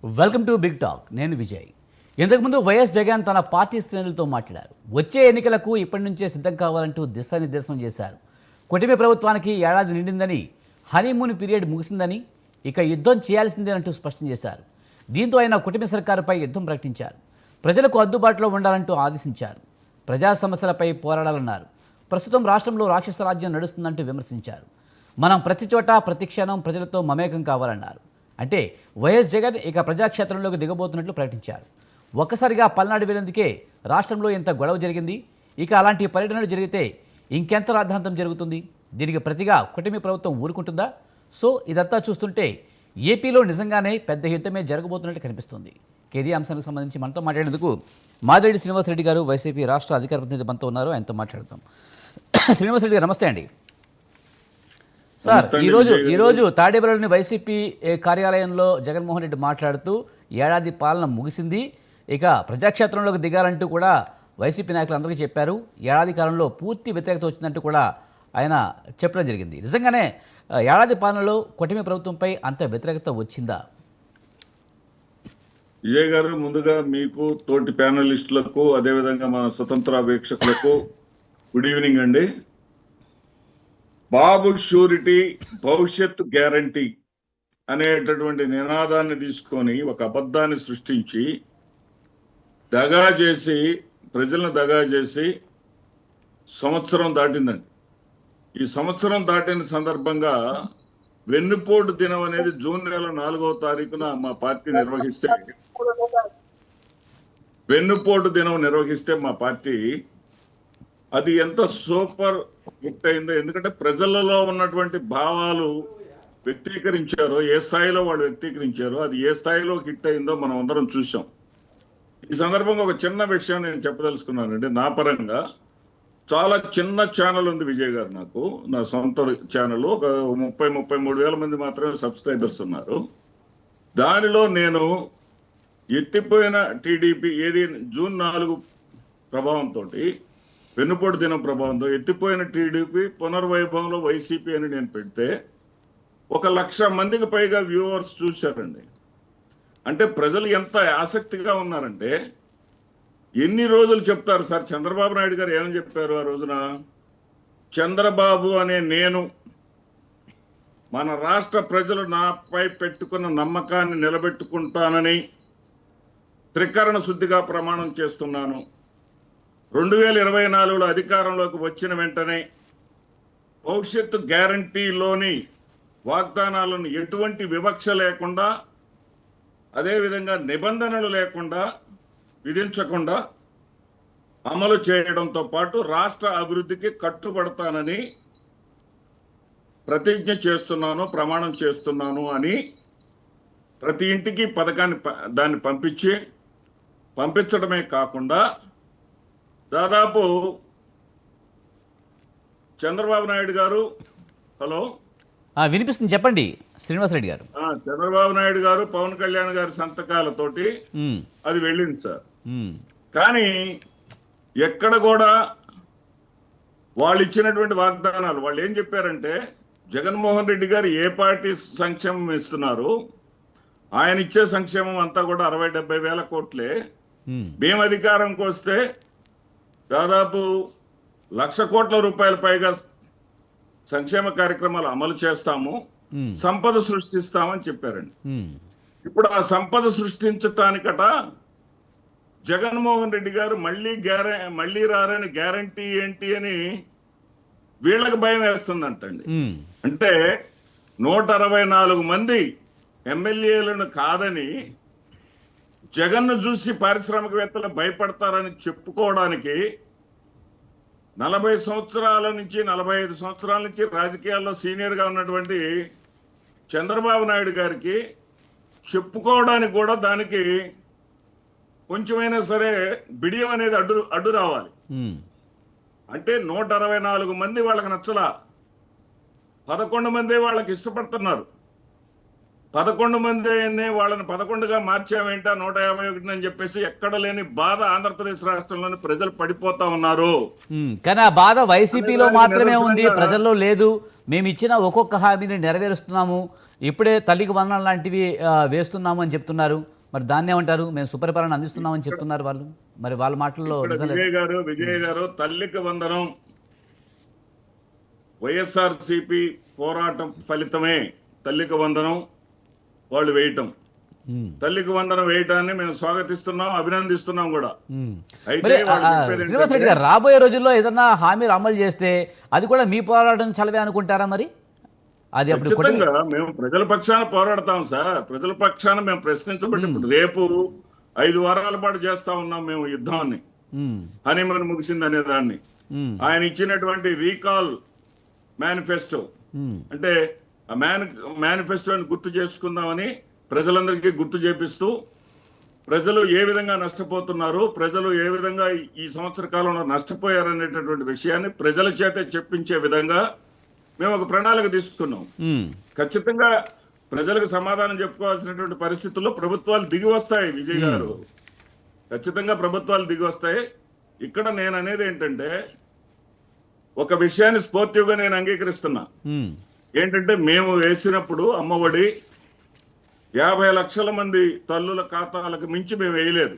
Welcome to big talk. నేను విజయ్. ఇంతకుముందు YS Jagan తన పార్టీ శ్రేణులతో మాట్లాడారు. వచ్చే ఎన్నికలకు ఇప్పటి నుంచే సిద్ధం కావాలంటూ దిశానిర్దేశం చేశారు. కూటమి ప్రభుత్వానికి ఏడాది నిండిందని, హనీమూన్ పీరియడ్ ముగిసిందని, ఇక యుద్ధం చేయాల్సిందేనంటూ స్పష్టం చేశారు. దీంతో ఆయన కూటమి సర్కారుపై యుద్ధం ప్రకటించారు. ప్రజలకు అందుబాటులో ఉండాలంటూ ఆదేశించారు. ప్రజా సమస్యలపై పోరాడాలన్నారు. ప్రస్తుతం రాష్ట్రంలో రాక్షస రాజ్యం నడుస్తుందంటూ విమర్శించారు. మనం ప్రతి చోట ప్రతి క్షణం ప్రజలతో మమేకం కావాలన్నారు. అంటే వైఎస్ జగన్ ఇక ప్రజాక్షేత్రంలోకి దిగబోతున్నట్లు ప్రకటించారు. ఒక్కసారిగా పల్నాడు వెళ్ళేందుకే రాష్ట్రంలో ఎంత గొడవ జరిగింది. ఇక అలాంటి పర్యటనలు జరిగితే ఇంకెంత రాద్ధాంతం జరుగుతుంది. దీనికి ప్రతిగా కూటమి ప్రభుత్వం ఊరుకుంటుందా? సో ఇదంతా చూస్తుంటే ఏపీలో నిజంగానే పెద్ద యుద్ధమే జరగబోతున్నట్టు కనిపిస్తుంది. ఇదే అంశానికి సంబంధించి మనతో మాట్లాడేందుకు మాదిరెడ్డి శ్రీనివాసరెడ్డి గారు, వైసీపీ రాష్ట్ర అధికార ప్రతినిధి మనతో ఉన్నారు. ఆయనతో మాట్లాడతాం. శ్రీనివాసరెడ్డి గారు నమస్తే అండి. సార్, ఈరోజు తాడేపల్లిలోని వైసీపీ కార్యాలయంలో జగన్మోహన్ రెడ్డి మాట్లాడుతూ ఏడాది పాలన ముగిసింది, ఇక ప్రజాక్షేత్రంలోకి దిగాలంటూ కూడా వైసీపీ నాయకులు అందరికీ చెప్పారు. ఏడాది కాలంలో పూర్తి వ్యతిరేకత వచ్చిందంటూ కూడా ఆయన చెప్పడం జరిగింది. నిజంగానే ఏడాది పాలనలో కూటమి ప్రభుత్వంపై అంత వ్యతిరేకత వచ్చిందా? విజయ్ గారు, ముందుగా మీకు, తోటి ప్యానలిస్టులకు, అదేవిధంగా మన స్వతంత్ర వీక్షకులకు గుడ్ ఈవినింగ్ అండి. బాబు షూరిటీ, భవిష్యత్తు గ్యారంటీ అనేటటువంటి నినాదాన్ని తీసుకొని ఒక అబద్ధాన్ని సృష్టించి దగా చేసి, ప్రజలను దగా చేసి సంవత్సరం దాటిందండి. ఈ సంవత్సరం దాటిన సందర్భంగా వెన్నుపోటు దినం అనేది జూన్ నెల 4వ తారీఖున మా పార్టీ నిర్వహిస్తే, వెన్నుపోటు దినం నిర్వహిస్తే మా పార్టీ అది ఎంత సూపర్ హిట్ అయిందో. ఎందుకంటే ప్రజలలో ఉన్నటువంటి భావాలు వ్యక్తీకరించారో, ఏ స్థాయిలో వాళ్ళు వ్యక్తీకరించారో, అది ఏ స్థాయిలో హిట్ అయిందో మనం అందరం చూసాం. ఈ సందర్భంగా ఒక చిన్న విషయం నేను చెప్పదలుచుకున్నానండి. నా పరంగా చాలా చిన్న ఛానల్ ఉంది విజయ్ గారు. నాకు నా సొంత ఛానల్ ఒక 33 వేల మంది మాత్రమే సబ్స్క్రైబర్స్ ఉన్నారు. దానిలో నేను ఎత్తిపోయిన టీడీపీ ఏది జూన్ 4 ప్రభావంతో, వెన్నుపోటు దినం ప్రభావంతో ఎత్తిపోయిన టీడీపీ పునర్వైభవంలో వైసీపీ అని నేను పెడితే 1,00,000 మందికి పైగా వ్యూవర్స్ చూశారండి. అంటే ప్రజలు ఎంత ఆసక్తిగా ఉన్నారంటే, ఎన్ని రోజులు చెప్తారు సార్? చంద్రబాబు నాయుడు గారు ఏమని చెప్పారు ఆ రోజున? చంద్రబాబు అనే నేను మన రాష్ట్ర ప్రజలు నాపై పెట్టుకున్న నమ్మకాన్ని నిలబెట్టుకుంటానని త్రికరణ శుద్ధిగా ప్రమాణం చేస్తున్నాను. 2024లో అధికారంలోకి వచ్చిన వెంటనే భవిష్యత్తు గ్యారంటీలోని వాగ్దానాలను ఎటువంటి వివక్ష లేకుండా, అదేవిధంగా నిబంధనలు లేకుండా, విధించకుండా అమలు చేయడంతో పాటు రాష్ట్ర అభివృద్ధికి కట్టుబడతానని ప్రతిజ్ఞ చేస్తున్నాను, ప్రమాణం చేస్తున్నాను అని ప్రతి ఇంటికి దాన్ని పంపించడమే కాకుండా దాదాపు చంద్రబాబు నాయుడు గారు, హలో వినిపిస్తుంది, చెప్పండి శ్రీనివాసరెడ్డి గారు. చంద్రబాబు నాయుడు గారు, పవన్ కళ్యాణ్ గారి సంతకాలతోటి అది వెళ్ళింది సార్. కానీ ఎక్కడ కూడా వాళ్ళు ఇచ్చినటువంటి వాగ్దానాలు, వాళ్ళు ఏం చెప్పారంటే, జగన్మోహన్ రెడ్డి గారు ఏ పార్టీ సంక్షేమం ఇస్తున్నారు, ఆయన ఇచ్చే సంక్షేమం అంతా కూడా 60-70 వేల కోట్లే. మేము అధికారంకి వస్తే దాదాపు 1,00,000 కోట్ల రూపాయల పైగా సంక్షేమ కార్యక్రమాలు అమలు చేస్తాము, సంపద సృష్టిస్తామని చెప్పారండి. ఇప్పుడు ఆ సంపద సృష్టించటానికట జగన్మోహన్ రెడ్డి గారు మళ్ళీ రారని గ్యారంటీ ఏంటి అని వీళ్ళకి భయం వేస్తుందంటండి. అంటే 164 మంది ఎమ్మెల్యేలను కాదని జగన్ను చూసి పారిశ్రామికవేత్తలు భయపడతారని చెప్పుకోవడానికి 40 సంవత్సరాల నుంచి 45 సంవత్సరాల నుంచి రాజకీయాల్లో సీనియర్గా ఉన్నటువంటి చంద్రబాబు నాయుడు గారికి చెప్పుకోవడానికి కూడా దానికి కొంచెమైనా సరే బిడియం అనేది అడ్డు రావాలి. అంటే 164 మంది వాళ్ళకి నచ్చలా, 11 మంది వాళ్ళకి ఇష్టపడుతున్నారు. 11 మంది వాళ్ళని 11గా మార్చామేంటా 151 అని చెప్పేసి ఎక్కడ లేని బాధ ఆంధ్రప్రదేశ్ రాష్ట్రంలోని ప్రజలు పడిపోతా ఉన్నారు. కానీ ఆ బాధ వైసీపీలో అనేది మాత్రమే ఉంది, నిదర్శనంగా ప్రజల్లో లేదు. మేము ఇచ్చిన ఒక్కొక్క హామీని నెరవేరుస్తున్నాము, ఇప్పుడే తల్లికి వందనం లాంటివి వేస్తున్నాము అని చెప్తున్నారు. మరి దాన్ని ఏమంటారు? మేము సుపరిపాలన అందిస్తున్నామని చెప్తున్నారు వాళ్ళు. మరి వాళ్ళ మాటల్లో ఇక్కడ నిజం లేదు. విజయ్ గారు తల్లికి వందనం వైఎస్ఆర్సీపీ పోరాటం ఫలితమే. తల్లికి వందనం వాళ్ళు వేయటం, ఉమ్. తల్లికి వందనం వేయటాన్ని మేము స్వాగతిస్తున్నాం, అభినందిస్తున్నాం కూడా. అయితే మరి వాళ్ళు చెప్పేది శ్రీనివాస్ రెడ్డి ఏంటంటే, గారు, రాబోయే రోజుల్లో ఏదన్నా హామీలు అమలు చేస్తే అది కూడా మీ పోరాటం చలవే అనుకుంటారా? మరి అది అప్పుడు ఖచ్చితంగా మేము ప్రజల పక్షాన పోరాడతాం సార్. ప్రజల పక్షాన మేము ప్రశ్నించబట్టి ఇప్పుడు రేపు 5 వారాల పాటు చేస్తా ఉన్నాం మేము యుద్ధాన్ని. హనీమూన్ ముగిసింది అనే దాన్ని ఆయన ఇచ్చినటువంటి రీకాల్ మేనిఫెస్టో అంటే ఆ మేనిఫెస్టోని గుర్తు చేసుకుందామని ప్రజలందరికీ గుర్తు చేపిస్తూ ప్రజలు ఏ విధంగా నష్టపోతున్నారు, ప్రజలు ఏ విధంగా ఈ సంవత్సర కాలంలో నష్టపోయారనేటటువంటి విషయాన్ని ప్రజల చేతే చెప్పించే విధంగా మేము ఒక ప్రణాళిక తీసుకున్నాం. ఖచ్చితంగా ప్రజలకు సమాధానం చెప్పుకోవాల్సినటువంటి పరిస్థితుల్లో ప్రభుత్వాలు దిగి వస్తాయి విజయ్ గారు, ఖచ్చితంగా ప్రభుత్వాలు దిగి వస్తాయి. ఇక్కడ నేను అనేది ఏంటంటే ఒక విషయాన్ని స్ఫూర్తిగా నేను అంగీకరిస్తున్నా. ఏంటంటే మేము వేసినప్పుడు అమ్మఒడి 50 లక్షల మంది తల్లుల ఖాతాలకు మించి మేము వేయలేదు.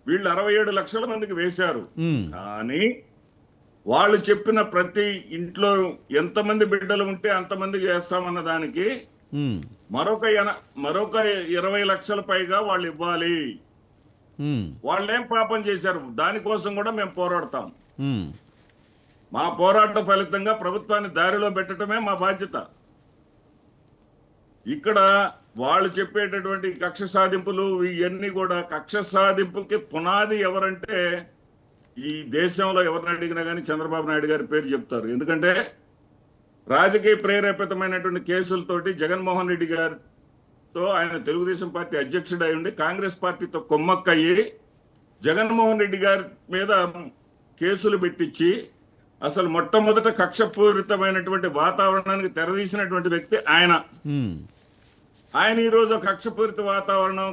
వీళ్ళు 67 లక్షల మందికి వేశారు. కానీ వాళ్ళు చెప్పిన ప్రతి ఇంట్లో ఎంతమంది బిడ్డలు ఉంటే అంతమందికి వేస్తామన్న దానికి మరొక 20 లక్షల పైగా వాళ్ళు ఇవ్వాలి. వాళ్ళేం పాపం చేశారు, దానికోసం కూడా మేము పోరాడతాం. మా పోరాట ఫలితంగా ప్రభుత్వాన్ని దారిలో పెట్టడమే మా బాధ్యత. ఇక్కడ వాళ్ళు చెప్పేటటువంటి కక్ష సాధింపులు ఇవన్నీ కూడా కక్ష సాధింపుకి పునాది ఎవరంటే ఈ దేశంలో ఎవరిని అడిగినా కానీ చంద్రబాబు నాయుడు గారి పేరు చెప్తారు. ఎందుకంటే రాజకీయ ప్రేరేపితమైనటువంటి కేసులతోటి జగన్మోహన్ రెడ్డి గారితో ఆయన తెలుగుదేశం పార్టీ అధ్యక్షుడై ఉండి కాంగ్రెస్ పార్టీతో కొమ్మక్కయ్యి జగన్మోహన్ రెడ్డి గారి మీద కేసులు పెట్టించి అసలు మొట్టమొదట కక్షపూరితమైనటువంటి వాతావరణానికి తెరదీసినటువంటి వ్యక్తి ఆయన. ఆయన ఈ రోజు కక్షపూరిత వాతావరణం,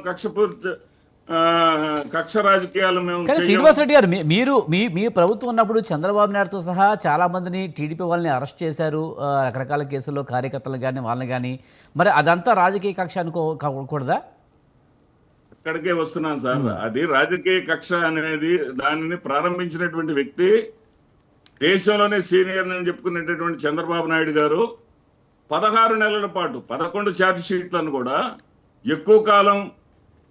కక్ష రాజకీయాలు మేము. కానీ శ్రీనివాస్ రెడ్డి గారు, మీరు మీ ప్రభుత్వం ఉన్నప్పుడు చంద్రబాబు నాయుడుతో సహా చాలా మందిని టీడీపీ వాళ్ళని అరెస్ట్ చేశారు, రకరకాల కేసుల్లో కార్యకర్తలు కానీ వాళ్ళని కానీ. మరి అదంతా రాజకీయ కక్ష అనుకోకూడదా? ఇక్కడికే వస్తున్నాను సార్. అది రాజకీయ కక్ష అనేది దానిని ప్రారంభించినటువంటి వ్యక్తి దేశంలోనే సీనియర్ అని చెప్పుకునేటటువంటి చంద్రబాబు నాయుడు గారు 16 నెలల పాటు 11 ఛార్జ్ షీట్లను కూడా ఎక్కువ కాలం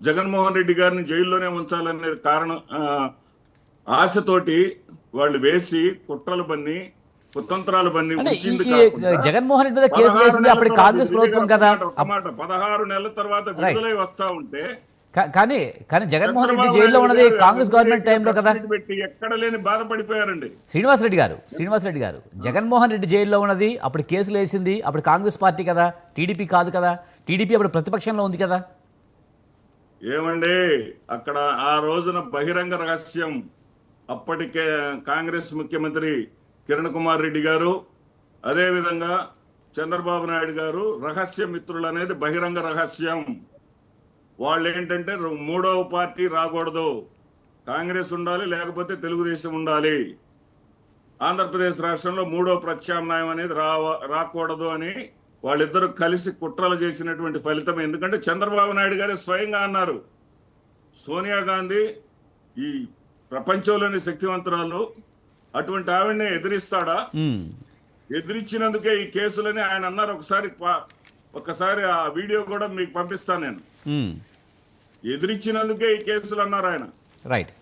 జగన్మోహన్ రెడ్డి గారిని జైల్లోనే ఉంచాలనే ఆశతోటి వాళ్ళు వేసి కుట్రలు బన్ని కుతంత్రాలు బన్ని జగన్మోహన్ రెడ్డి మీద కేసు వేసింది అప్పుడు కాంగ్రెస్ ప్రభుత్వం కదా. 16 నెలల తర్వాత విడుదలై వస్తా ఉంటే కానీ జగన్మోహన్ రెడ్డి జైల్లో ఉన్నది కాంగ్రెస్ గవర్నమెంట్ టైంలో కదా. ఎక్కడ లేని బాధపడిపోయారండి శ్రీనివాస్ రెడ్డి గారు జగన్మోహన్ రెడ్డి జైల్లో ఉన్నది అప్పుడు కేసులు వేసింది అప్పుడు కాంగ్రెస్ పార్టీ కదా, టీడీపీ కాదు కదా. టీడీపీ అప్పుడు ప్రతిపక్షంలో ఉంది కదా. ఏమండి అక్కడ ఆ రోజున బహిరంగ రహస్యం అప్పటికే కాంగ్రెస్ ముఖ్యమంత్రి కిరణ్ కుమార్ రెడ్డి గారు అదే విధంగా చంద్రబాబు నాయుడు గారు రహస్య మిత్రులు అనేది బహిరంగ రహస్యం. వాళ్ళు ఏంటంటే మూడవ పార్టీ రాకూడదు, కాంగ్రెస్ ఉండాలి లేకపోతే తెలుగుదేశం ఉండాలి, ఆంధ్రప్రదేశ్ రాష్ట్రంలో మూడో ప్రత్యామ్నాయం అనేది రాకూడదు అని వాళ్ళిద్దరూ కలిసి కుట్రలు చేసినటువంటి ఫలితం. ఎందుకంటే చంద్రబాబు నాయుడు గారే స్వయంగా అన్నారు, సోనియా గాంధీ ఈ ప్రపంచంలోని శక్తివంతురాలు, అటువంటి ఆవిడని ఎదిరిస్తాడా, ఎదిరించినందుకే ఈ కేసులని ఆయన అన్నారు. ఒకసారి ఆ వీడియో కూడా మీకు పంపిస్తాను నేను. ఎదిరించినందుకే ఈ కేసులు అన్నారు ఆయన. రైట్.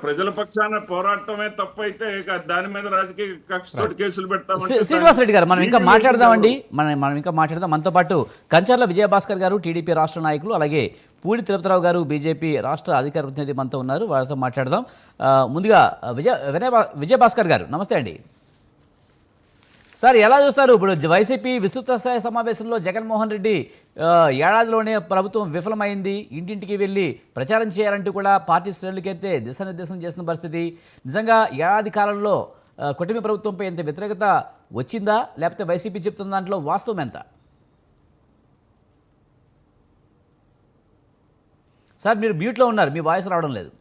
ప్రజల పక్షాన పోరాటమే తప్పైతే దాని మీద రాజకీయ కక్షతోటి కేసులు పెడతాం. శ్రీనివాస్ రెడ్డి గారు, మనం ఇంకా మాట్లాడదామండి. మనం ఇంకా మాట్లాడదాం. మనతో పాటు కంచర్ల విజయభాస్కర్ గారు టీడీపీ రాష్ట్ర నాయకులు, అలాగే పూడి తిరుపతిరావు గారు బీజేపీ రాష్ట్ర అధికార ప్రతినిధి మనతో ఉన్నారు. వాళ్ళతో మాట్లాడదాం. ముందుగా విజయభాస్కర్ గారు నమస్తే అండి. సార్, ఎలా చూస్తారు ఇప్పుడు వైసీపీ విస్తృత స్థాయి సమావేశంలో జగన్మోహన్ రెడ్డి ఏడాదిలోనే ప్రభుత్వం విఫలమైంది, ఇంటింటికి వెళ్ళి ప్రచారం చేయాలంటూ కూడా పార్టీ శ్రేణులకైతే దిశానిర్దేశం చేసిన పరిస్థితి. నిజంగా ఏడాది కాలంలో కూటమి ప్రభుత్వంపై ఎంత వ్యతిరేకత వచ్చిందా, లేకపోతే వైసీపీ చెప్తున్న దాంట్లో వాస్తవం ఎంత? సార్ మీరు మ్యూట్లో ఉన్నారు, మీ వాయిస్ రావడం లేదు.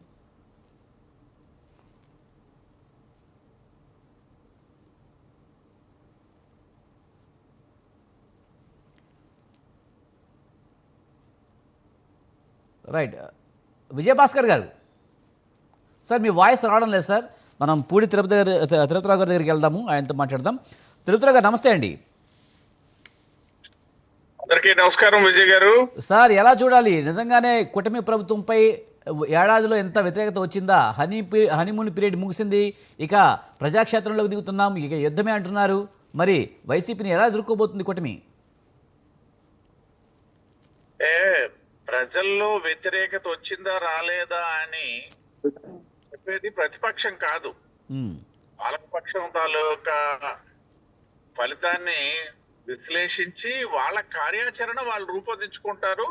రైట్. విజయభాస్కర్ గారు, సార్ మీ వాయిస్ రావడం లేదు సార్. మనం పూడి తిరుపతిరావు గారి దగ్గరికి వెళ్దాము, ఆయనతో మాట్లాడదాం. తిరుపతిరావు గారు నమస్తే అండి. అందరికీ నమస్కారం విజయ్ గారు. సార్ ఎలా చూడాలి, నిజంగానే కూటమి ప్రభుత్వంపై ఏడాదిలో ఎంత వ్యతిరేకత వచ్చిందా? హనీమూన్ పీరియడ్ ముగిసింది, ఇక ప్రజాక్షేత్రంలోకి దిగుతున్నాం, ఇక యుద్ధమే అంటున్నారు. మరి వైసీపీని ఎలా ఎదుర్కోబోతుంది కూటమి? ప్రజల్లో వ్యతిరేకత వచ్చిందా రాలేదా అని చెప్పేది ప్రతిపక్షం కాదు, పాలకపక్షం తాలూకా ఫలితాన్ని విశ్లేషించి వాళ్ళ కార్యాచరణ వాళ్ళు రూపొందించుకుంటారు.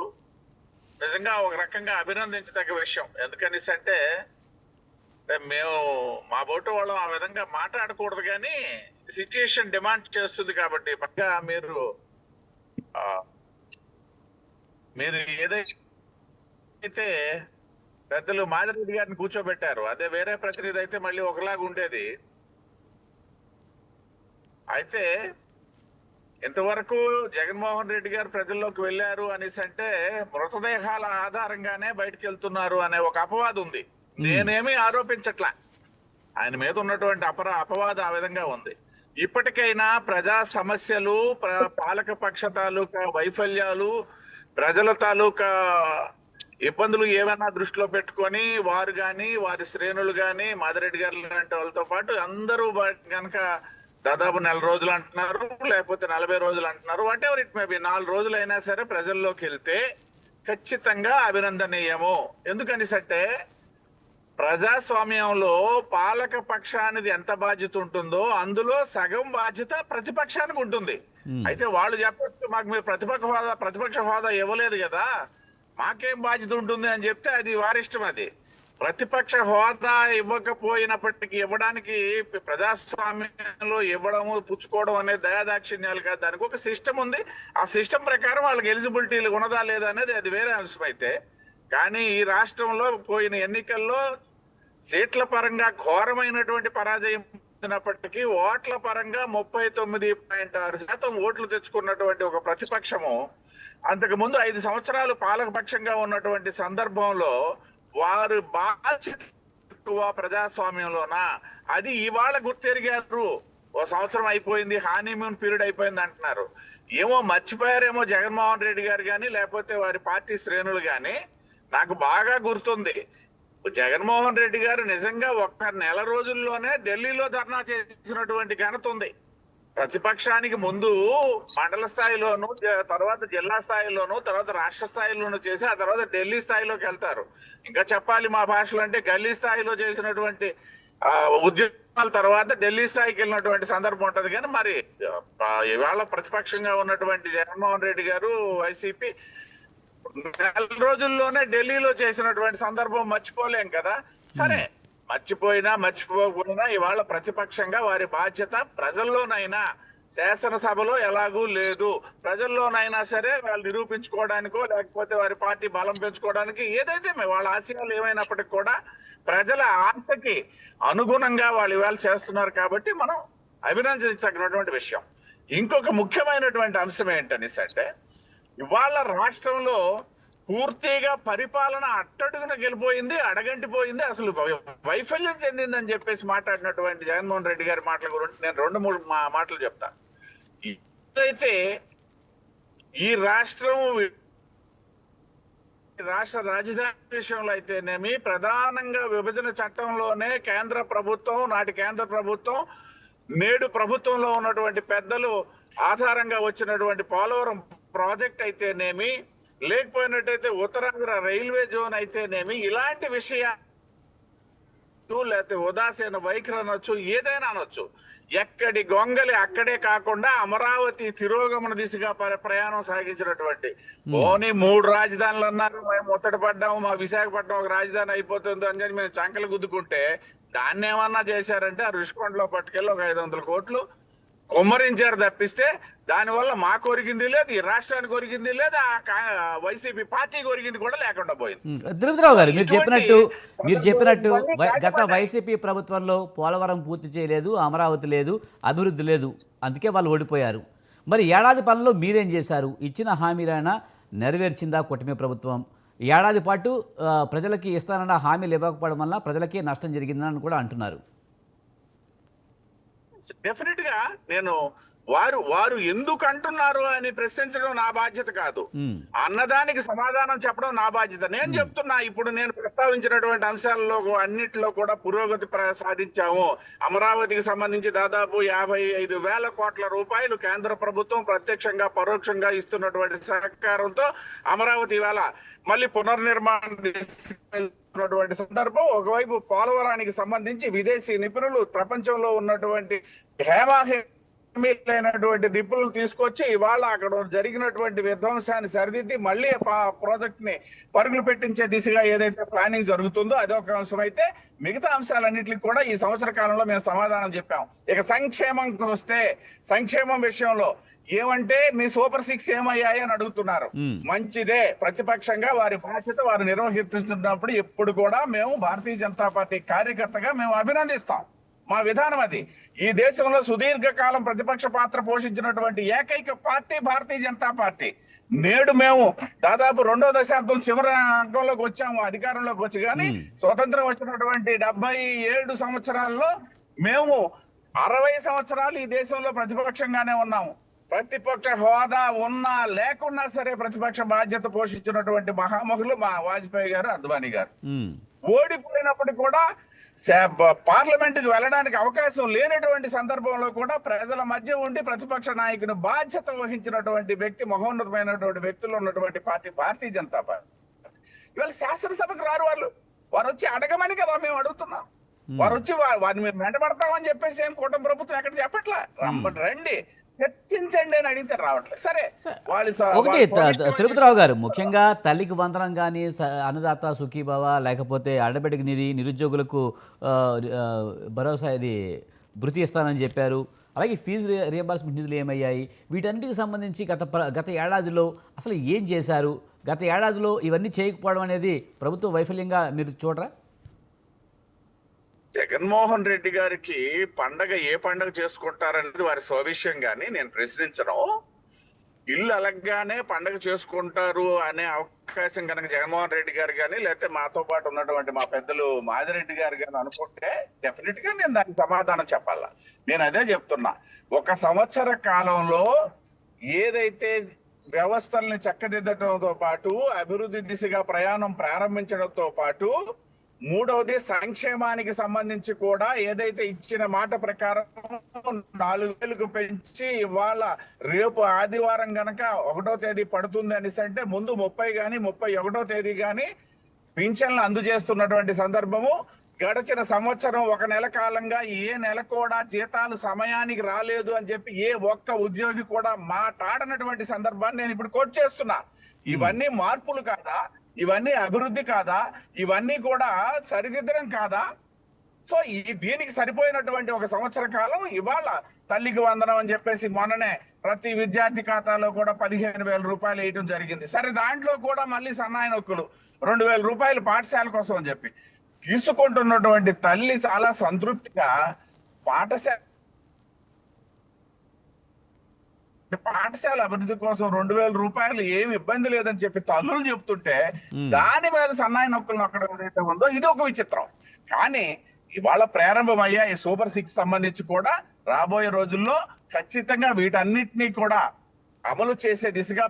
నిజంగా ఒక రకంగా అభినందించదగ్గ విషయం. ఎందుకనేసి అంటే మేము మా బోటు వాళ్ళం ఆ విధంగా మాట్లాడకూడదు, కానీ సిచ్యుయేషన్ డిమాండ్ చేస్తుంది. కాబట్టి పక్కా మీరు ఏదైతే పెద్దలు మాదిరెడ్డి గారిని కూర్చోబెట్టారు, అదే వేరే ప్రతినిధి అయితే మళ్ళీ ఒకలాగా ఉండేది. అయితే ఇంతవరకు జగన్మోహన్ రెడ్డి గారు ప్రజల్లోకి వెళ్ళారు అనేసి అంటే మృతదేహాల ఆధారంగానే బయటకు వెళ్తున్నారు అనే ఒక అపవాదం ఉంది. నేనేమీ ఆరోపించట్లా, ఆయన మీద ఉన్నటువంటి అపవాదం ఆ విధంగా ఉంది. ఇప్పటికైనా ప్రజా సమస్యలు, పాలక పక్ష తాలూకా వైఫల్యాలు, ప్రజల తాలూకా ఇబ్బందులు ఏమైనా దృష్టిలో పెట్టుకొని వారు గాని వారి శ్రేణులు గాని మాదిరెడ్డి గారు లాంటి వాళ్ళతో పాటు అందరూ కనుక దాదాపు 4 రోజులు అంటున్నారు, లేకపోతే 40 రోజులు అంటున్నారు, what ever it may be, 4 రోజులు అయినా సరే ప్రజల్లోకి వెళ్తే ఖచ్చితంగా అభినందనీయము. ఎందుకనిసంటే ప్రజాస్వామ్యంలో పాలక పక్షానికి ఎంత బాధ్యత ఉంటుందో అందులో సగం బాధ్యత ప్రతిపక్షానికి ఉంటుంది. అయితే వాళ్ళు చెప్పచ్చు, మాకు మీరు ప్రతిపక్ష హోదా ఇవ్వలేదు కదా, మాకేం బాధ్యత ఉంటుంది అని చెప్తే అది వారిష్టం. అది ప్రతిపక్ష హోదా ఇవ్వకపోయినప్పటికీ ఇవ్వడానికి ప్రజాస్వామ్యంలో ఇవ్వడము పుచ్చుకోవడం అనేది దయాదాక్షిణ్యాలు కాదు, దానికి ఒక సిస్టమ్ ఉంది. ఆ సిస్టమ్ ప్రకారం వాళ్ళకి ఎలిజిబిలిటీలు ఉన్నదా లేదా అనేది అది వేరే అంశం. అయితే కానీ ఈ రాష్ట్రంలో పోయిన ఎన్నికల్లో సీట్ల పరంగా ఘోరమైనటువంటి పరాజయం పొందినప్పటికీ ఓట్ల పరంగా 39.6% ఓట్లు తెచ్చుకున్నటువంటి ఒక ప్రతిపక్షము అంతకు ముందు 5 సంవత్సరాలు పాలకపక్షంగా ఉన్నటువంటి సందర్భంలో వారు బాధ్యత ప్రజాస్వామ్యంలోనా అది ఇవాళ గుర్తెరిగారు. ఓ సంవత్సరం అయిపోయింది, హానీమూన్ పీరియడ్ అయిపోయింది అంటున్నారు. ఏమో మర్చిపోయారేమో జగన్మోహన్ రెడ్డి గారు కానీ లేకపోతే వారి పార్టీ శ్రేణులు కానీ. నాకు బాగా గుర్తుంది, జగన్మోహన్ రెడ్డి గారు నిజంగా 1 నెల రోజుల్లోనే ఢిల్లీలో ధర్నా చేసినటువంటి ఘనత ఉంది. ప్రతిపక్షానికి ముందు మండల స్థాయిలోను, తర్వాత జిల్లా స్థాయిలోను, తర్వాత రాష్ట్ర స్థాయిలోను చేసి ఆ తర్వాత ఢిల్లీ స్థాయిలోకి వెళ్తారు. ఇంకా చెప్పాలి మా భాషలో అంటే గల్లీ స్థాయిలో చేసినటువంటి ఉద్యమాల తర్వాత ఢిల్లీ స్థాయికి వెళ్ళినటువంటి సందర్భం ఉంటది. కానీ మరి ఇవాళ ప్రతిపక్షంగా ఉన్నటువంటి జగన్మోహన్ రెడ్డి గారు వైసీపీ 4 రోజుల్లోనే ఢిల్లీలో చేసినటువంటి సందర్భం మర్చిపోలేం కదా. సరే మర్చిపోకపోయినా ఇవాళ ప్రతిపక్షంగా వారి బాధ్యత ప్రజల్లోనైనా, శాసనసభలో ఎలాగూ లేదు, ప్రజల్లోనైనా సరే వాళ్ళు నిరూపించుకోవడానికో లేకపోతే వారి పార్టీ బలం పెంచుకోవడానికి ఏదైతే వాళ్ళ ఆశయాలు ఏమైనప్పటికీ కూడా ప్రజల ఆశకి అనుగుణంగా వాళ్ళు ఇవాళ చేస్తున్నారు. కాబట్టి మనం అభినందించగినటువంటి విషయం. ఇంకొక ముఖ్యమైనటువంటి అంశం ఏంటనేసి అంటే ఇవాళ రాష్ట్రంలో పూర్తిగా పరిపాలన అట్టడుగున గెలిపోయింది, అడగంటిపోయింది, అసలు వైఫల్యం చెందిందని చెప్పేసి మాట్లాడినటువంటి జగన్మోహన్ రెడ్డి గారి మాటల గురించి నేను 2-3 మాటలు చెప్తా. అయితే ఈ రాష్ట్ర రాజధాని విషయంలో అయితేనేమి ప్రధానంగా విభజన చట్టంలోనే నాటి కేంద్ర ప్రభుత్వం నేడు ప్రభుత్వంలో ఉన్నటువంటి పెద్దలు ఆధారంగా వచ్చినటువంటి పోలవరం ప్రాజెక్ట్ అయితేనేమి, లేకపోయినట్టయితే ఉత్తరాంధ్ర రైల్వే జోన్ అయితేనేమి, ఇలాంటి విషయాలు లేకపోతే ఉదాసీన వైఖరి అనొచ్చు, ఏదైనా అనొచ్చు, ఎక్కడి గొంగలి అక్కడే కాకుండా అమరావతి తిరోగమన దిశగా ప్రయాణం సాగించినటువంటి ఓని 3 రాజధానులు అన్నారు. మేము ముట్టడి పడ్డాము, మా విశాఖపట్నం ఒక రాజధాని అయిపోతుంది అని మేము చంకలు గుద్దుకుంటే దాన్ని ఏమన్నా చేశారంటే ఆ రుషికొండలో పట్టుకెళ్ళి ఒక 500 కోట్లు కుమ్మరించారు తప్పిస్తే దానివల్ల మాకు ఒరిగింది లేదు, ఈ రాష్ట్రానికి ఒరిగింది లేదు, వైసీపీ పార్టీకి ఒరిగింది కూడా లేకుండా పోయింది. తిరుపతిరావు గారు, మీరు చెప్పినట్టు గత వైసీపీ ప్రభుత్వంలో పోలవరం పూర్తి చేయలేదు, అమరావతి లేదు, అభివృద్ధి లేదు, అందుకే వాళ్ళు ఓడిపోయారు. మరి ఏడాది పాలనలో మీరేం చేశారు? ఇచ్చిన హామీలైనా నెరవేర్చిందా కూటమి ప్రభుత్వం? ఏడాది పాటు ప్రజలకి ఇస్తానన్న హామీలు ఇవ్వకపోవడం వల్ల ప్రజలకే నష్టం జరిగిందని కూడా అంటున్నారు. డెఫినెట్ గా నేను వారు ఎందుకు అంటున్నారు అని ప్రశ్నించడం నా బాధ్యత కాదు, అన్నదానికి సమాధానం చెప్పడం నా బాధ్యత. నేను చెప్తున్నా, ఇప్పుడు నేను ప్రస్తావించినటువంటి అంశాలలో అన్నిటిలో కూడా పురోగతి సాధించాము. అమరావతికి సంబంధించి దాదాపు 55,000 కోట్ల రూపాయలు కేంద్ర ప్రభుత్వం ప్రత్యక్షంగా పరోక్షంగా ఇస్తున్నటువంటి సహకారంతో అమరావతి ఇవాళ మళ్ళీ పునర్నిర్మాణం సందర్భం. ఒకవైపు పోలవరానికి సంబంధించి విదేశీ నిపుణులు, ప్రపంచంలో ఉన్నటువంటి హేమాహేమైనటువంటి నిపుణులు తీసుకొచ్చి ఇవాళ అక్కడ జరిగినటువంటి విధ్వంసాన్ని సరిదిద్ది మళ్ళీ ప్రాజెక్ట్ ని పరుగులు పెట్టించే దిశగా ఏదైతే ప్లానింగ్ జరుగుతుందో అదొక అంశం అయితే, మిగతా అంశాలన్నింటికి కూడా ఈ సంవత్సర కాలంలో మేము సమాధానం చెప్పాం. ఇక సంక్షేమం వస్తే, సంక్షేమం విషయంలో ఏమంటే మీ సూపర్ 6 ఏమయ్యాయి అని అడుగుతున్నారు. మంచిదే, ప్రతిపక్షంగా వారి బాధ్యత వారు నిర్వహిస్తున్నప్పుడు ఎప్పుడు కూడా మేము భారతీయ జనతా పార్టీ కార్యకర్తగా మేము అభినందిస్తాం. మా విధానం అది. ఈ దేశంలో సుదీర్ఘకాలం ప్రతిపక్ష పాత్ర పోషించినటువంటి ఏకైక పార్టీ భారతీయ జనతా పార్టీ. నేడు మేము దాదాపు 2వ దశాబ్దం చివరి అంకంలోకి వచ్చాము అధికారంలోకి వచ్చి. కానీ స్వతంత్రం వచ్చినటువంటి 77 సంవత్సరాల్లో మేము 60 సంవత్సరాలు ఈ దేశంలో ప్రతిపక్షంగానే ఉన్నాము. ప్రతిపక్ష హోదా ఉన్నా లేకున్నా సరే ప్రతిపక్ష బాధ్యత పోషించినటువంటి మహామహులు మా వాజ్పేయి గారు, అద్వానీ గారు. ఓడిపోయినప్పటికీ కూడా పార్లమెంట్ కి వెళ్ళడానికి అవకాశం లేనటువంటి సందర్భంలో కూడా ప్రజల మధ్య ఉండి ప్రతిపక్ష నాయకుని బాధ్యత వహించినటువంటి వ్యక్తి, మహోన్నతమైనటువంటి వ్యక్తులు ఉన్నటువంటి పార్టీ భారతీయ జనతా పార్టీ. ఇవాళ శాసనసభకు రారు వాళ్ళు. వారు వచ్చి అడగమని కదా మేము అడుగుతున్నాం. వారు వచ్చి వారిని మేము వెంటబడతామని చెప్పేసి ఏం కూటమి ప్రభుత్వం ఎక్కడ చెప్పట్లా. రండి చర్చించండి అని అడిగితే రావట్లేదు. సరే, ఒకటి తిరుపతిరావు గారు, ముఖ్యంగా తల్లికి వందనం కానీ, అన్నదాత సుఖీభవ, లేకపోతే ఆడబిడ్డకి నిధి, నిరుద్యోగులకు భరోసా ఇది భృతి ఇస్తానని చెప్పారు. అలాగే ఫీజు రియంబర్స్మెంట్ నిధులు ఏమయ్యాయి? వీటన్నిటికి సంబంధించి గత ఏడాదిలో అసలు ఏం చేశారు? గత ఏడాదిలో ఇవన్నీ చేయకపోవడం అనేది ప్రభుత్వ వైఫల్యంగా మీరు చూడరా? జగన్మోహన్ రెడ్డి గారికి పండగ ఏ పండగ చేసుకుంటారనేది వారి స్వవిషయం, కానీ నేను ప్రశ్నించను. ఇల్లు అలగ్గానే పండగ చేసుకుంటారు అనే అవకాశం కనుక జగన్మోహన్ రెడ్డి గారు కానీ, లేకపోతే మాతో పాటు ఉన్నటువంటి మా పెద్దలు మాదిరెడ్డి గారు కానీ అనుకుంటే డెఫినెట్ గా నేను దానికి సమాధానం చెప్పాలా. నేను అదే చెప్తున్నా. 1 సంవత్సర కాలంలో ఏదైతే వ్యవస్థల్ని చక్కదిద్దడంతో పాటు అభివృద్ధి దిశగా ప్రయాణం ప్రారంభించడంతో పాటు, మూడవది సంక్షేమానికి సంబంధించి కూడా ఏదైతే ఇచ్చిన మాట ప్రకారం 4,000కు పెంచి ఇవాళ రేపు ఆదివారం గనక 1వ తేదీ పడుతుంది అనేసి అంటే ముందు 30 కానీ 31వ తేదీ కానీ పింఛన్లు అందజేస్తున్నటువంటి సందర్భము. గడిచిన సంవత్సరం 1 నెల కాలంగా ఏ నెల కూడా జీతాలు సమయానికి రాలేదు అని చెప్పి ఏ ఒక్క ఉద్యోగి కూడా మాట్లాడనటువంటి సందర్భాన్ని నేను ఇప్పుడు కోట్ చేస్తున్నా. ఇవన్నీ మార్పులు కాదా? ఇవన్నీ అభివృద్ధి కాదా? ఇవన్నీ కూడా సరిదిద్దడం కాదా? సో దీనికి సరిపోయినటువంటి 1 సంవత్సర కాలం ఇవాళ తల్లికి వందనం అని చెప్పేసి మొన్ననే ప్రతి విద్యార్థి ఖాతాలో కూడా 15,000 రూపాయలు వేయడం జరిగింది. సరే, దాంట్లో కూడా మళ్ళీ సన్నాయి నొక్కులు 2,000 రూపాయలు పాఠశాల కోసం అని చెప్పి తీసుకుంటున్నటువంటి తల్లి చాలా సంతృప్తిగా పాఠశాల అభివృద్ధి కోసం 2,000 రూపాయలు ఏమి ఇబ్బంది లేదని చెప్పి తల్లులు చెప్తుంటే దాని మీద సన్నాయి నొక్కులు నొక్కడం ఏదైతే ఉందో ఇది ఒక విచిత్రం. కానీ ఇవాళ ప్రారంభమయ్యా ఈ సూపర్ 6 సంబంధించి కూడా రాబోయే రోజుల్లో ఖచ్చితంగా వీటన్నిటినీ కూడా అమలు చేసే దిశగా